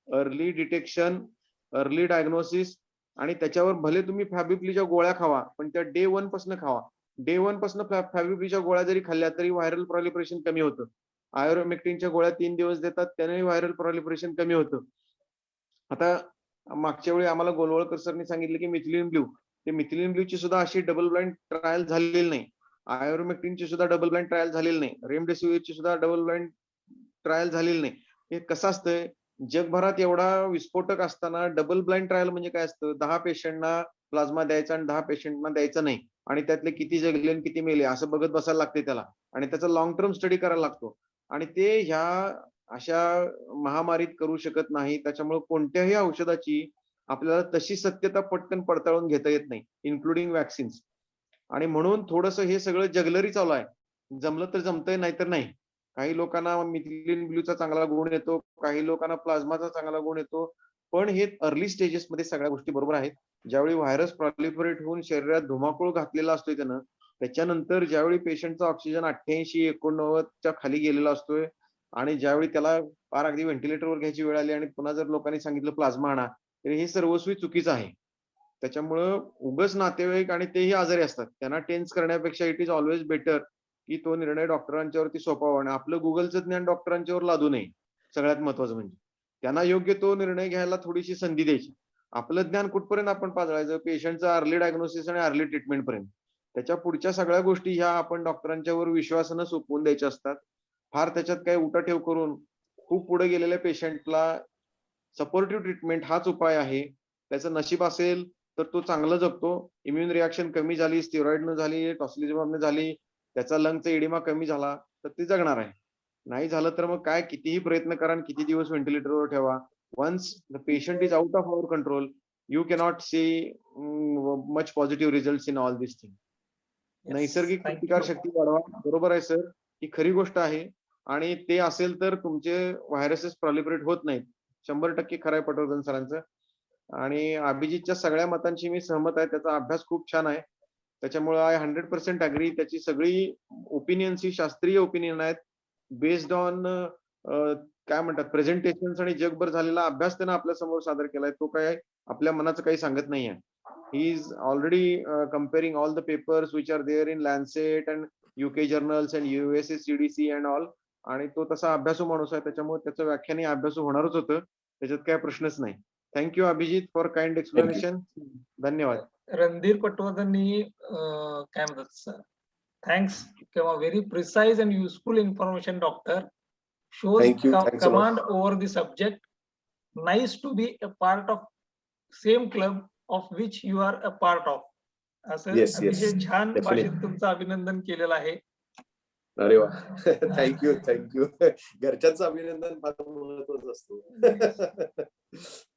अर्ली डिटेक्शन, अर्ली डायग्नोसिस आणि त्याच्यावर भले तुम्ही फॅबिप्लीच्या गोळ्या खावा, पण त्या डे 1 पासून खावा. डे 1 पासून फॅबिप्लीच्या गोळ्या जरी खाल्ल्या तरी व्हायरल प्रॉलिफरेशन कमी होतं. आयरोमेक्टिनच्या गोळ्या 3 दिवस देतात, त्याने व्हायरल प्रॉलिफरेशन कमी होतं. आता मागच्या वेळी आम्हाला गोलवळकर सरनी सांगितलं की मिथिलीन ब्ल्यू, ते मिथिलीन ब्ल्यूची सुद्धा अशी डबल ब्लाइंड ट्रायल झालेली नाही. आयरोमेक्टिनची सुद्धा डबल ब्लाइंड ट्रायल झालेली नाही. रेमडेसिवीरची सुद्धा डबल ब्लाइंड ट्रायल झालेली नाही. हे कसं असतंय, जगभरात एवढा विस्फोटक असताना डबल ब्लाइंड ट्रायल म्हणजे काय असतं, 10 पेशंटना प्लाझ्मा द्यायचा आणि 10 पेशंटना द्यायचा नाही आणि त्यातले किती जगले आणि किती मेले असं बघत बसायला लागते त्याला आणि त्याचा लॉंग टर्म स्टडी करायला लागतो आणि ते ह्या अशा महामारीत करू शकत नाही. त्याच्यामुळे कोणत्याही औषधाची आपल्याला तशी सत्यता पटकन पडताळून घेता येत नाही, इन्क्लुडिंग वॅक्सिन्स. आणि म्हणून थोडंसं हे सगळं जगलरी चालू आहे. जमलं तर जमतंय, नाहीतर नाही. काही लोकांना मिथिलीन ब्ल्यूचा चांगला गुण येतो, काही लोकांना प्लाझ्माचा चांगला गुण येतो, पण हे अर्ली स्टेजेस मध्ये सगळ्या गोष्टी बरोबर आहेत. ज्यावेळी व्हायरस प्रॉलिफरेट होऊन शरीरात धुमाकूळ घातलेला असतोय त्यानं, त्याच्यानंतर ज्यावेळी पेशंटचा ऑक्सिजन 88-89च्या खाली गेलेला असतोय आणि ज्यावेळी त्याला फार अगदी व्हेंटिलेटरवर घ्यायची वेळ आली आणि पुन्हा जर लोकांनी सांगितलं प्लाझ्मा आणा, तर हे सर्वस्वी चुकीचं आहे. त्याच्यामुळं उगच नातेवाईक आणि तेही आजारी असतात, त्यांना टेन्स करण्यापेक्षा इट इज ऑलवेज बेटर की तो निर्णय डॉक्टरांच्यावरती सोपवावा आणि आपलं गुगलचं ज्ञान डॉक्टरांच्यावर लादू नये. सगळ्यात महत्वाचं म्हणजे त्यांना योग्य तो निर्णय घ्यायला थोडीशी संधी द्यायची. आपलं ज्ञान कुठपर्यंत आपण पाजळायचं, पेशंटचं अर्ली डायग्नोसिस आणि अर्ली ट्रीटमेंट पर्यंत. त्याच्या पुढच्या सगळ्या गोष्टी ह्या आपण डॉक्टरांच्यावर विश्वासानं सोपवून द्यायच्या असतात. फार त्याच्यात काही उठाठेव करून खूप पुढे गेलेल्या पेशंटला सपोर्टिव्ह ट्रीटमेंट हाच उपाय आहे. त्याचं नशीब असेल तर तो चांगलं जगतो. इम्युन रिॲक्शन कमी झाली, स्टेरॉइडनं झाली, टॉसिलिझुमॅबनं झाली, त्याचा लंगचा एडिमा कमी झाला तर ते जगणार आहे. नाही झालं तर मग काय, कितीही प्रयत्न करा आणि किती दिवस व्हेंटिलेटरवर ठेवा, once the patient is out of our control, you cannot see much positive result in all this thing. नैसर्गिक प्रतिकार शक्ती वाढवा, बरोबर आहे सर, ही खरी गोष्ट आहे. आणि ते असेल तर तुमचे व्हायरसेस प्रॉलिफरेट होत नाहीत. 100% खरं आहे पटवर्धन सरांचं. आणि अभिजितच्या सगळ्या मतांशी मी सहमत आहे. त्याचा अभ्यास खूप छान आहे. त्याच्यामुळे आय 100% अग्री. त्याची सगळी ओपिनियन्स ही शास्त्रीय ओपिनियन आहेत, बेस्ड ऑन काय म्हणतात प्रेझेंटेशन आणि जगभर झालेला अभ्यास त्यानं आपल्या समोर सादर केलाय. तो काय आपल्या मनाचं काही सांगत नाहीये. He is already comparing all the papers which are there in Lancet and UK journals and USA CDC and all. आणि तो तसा अभ्यासू माणूस आहे, त्याच्यामुळे त्याचं व्याख्यान अभ्यासू होणारच होतं, त्याच्यात काय प्रश्नच नाही. Thank you Abhijit for kind explanation. धन्यवाद. रणधीर पटवर्धननी काय म्हणतात, थँक्स किंवा very precise and useful information doctor. Shows Thank you. Thanks a lot. Command over the subject. Nice to be a part of same club of which you are a part of. असं Yes, yes. अतिशय छान Definitely. भाषेत तुमचं अभिनंदन केलेलं आहे. अरे वा, थँक्यू. घरच्यांचं अभिनंदन फार महत्वाचं असतो.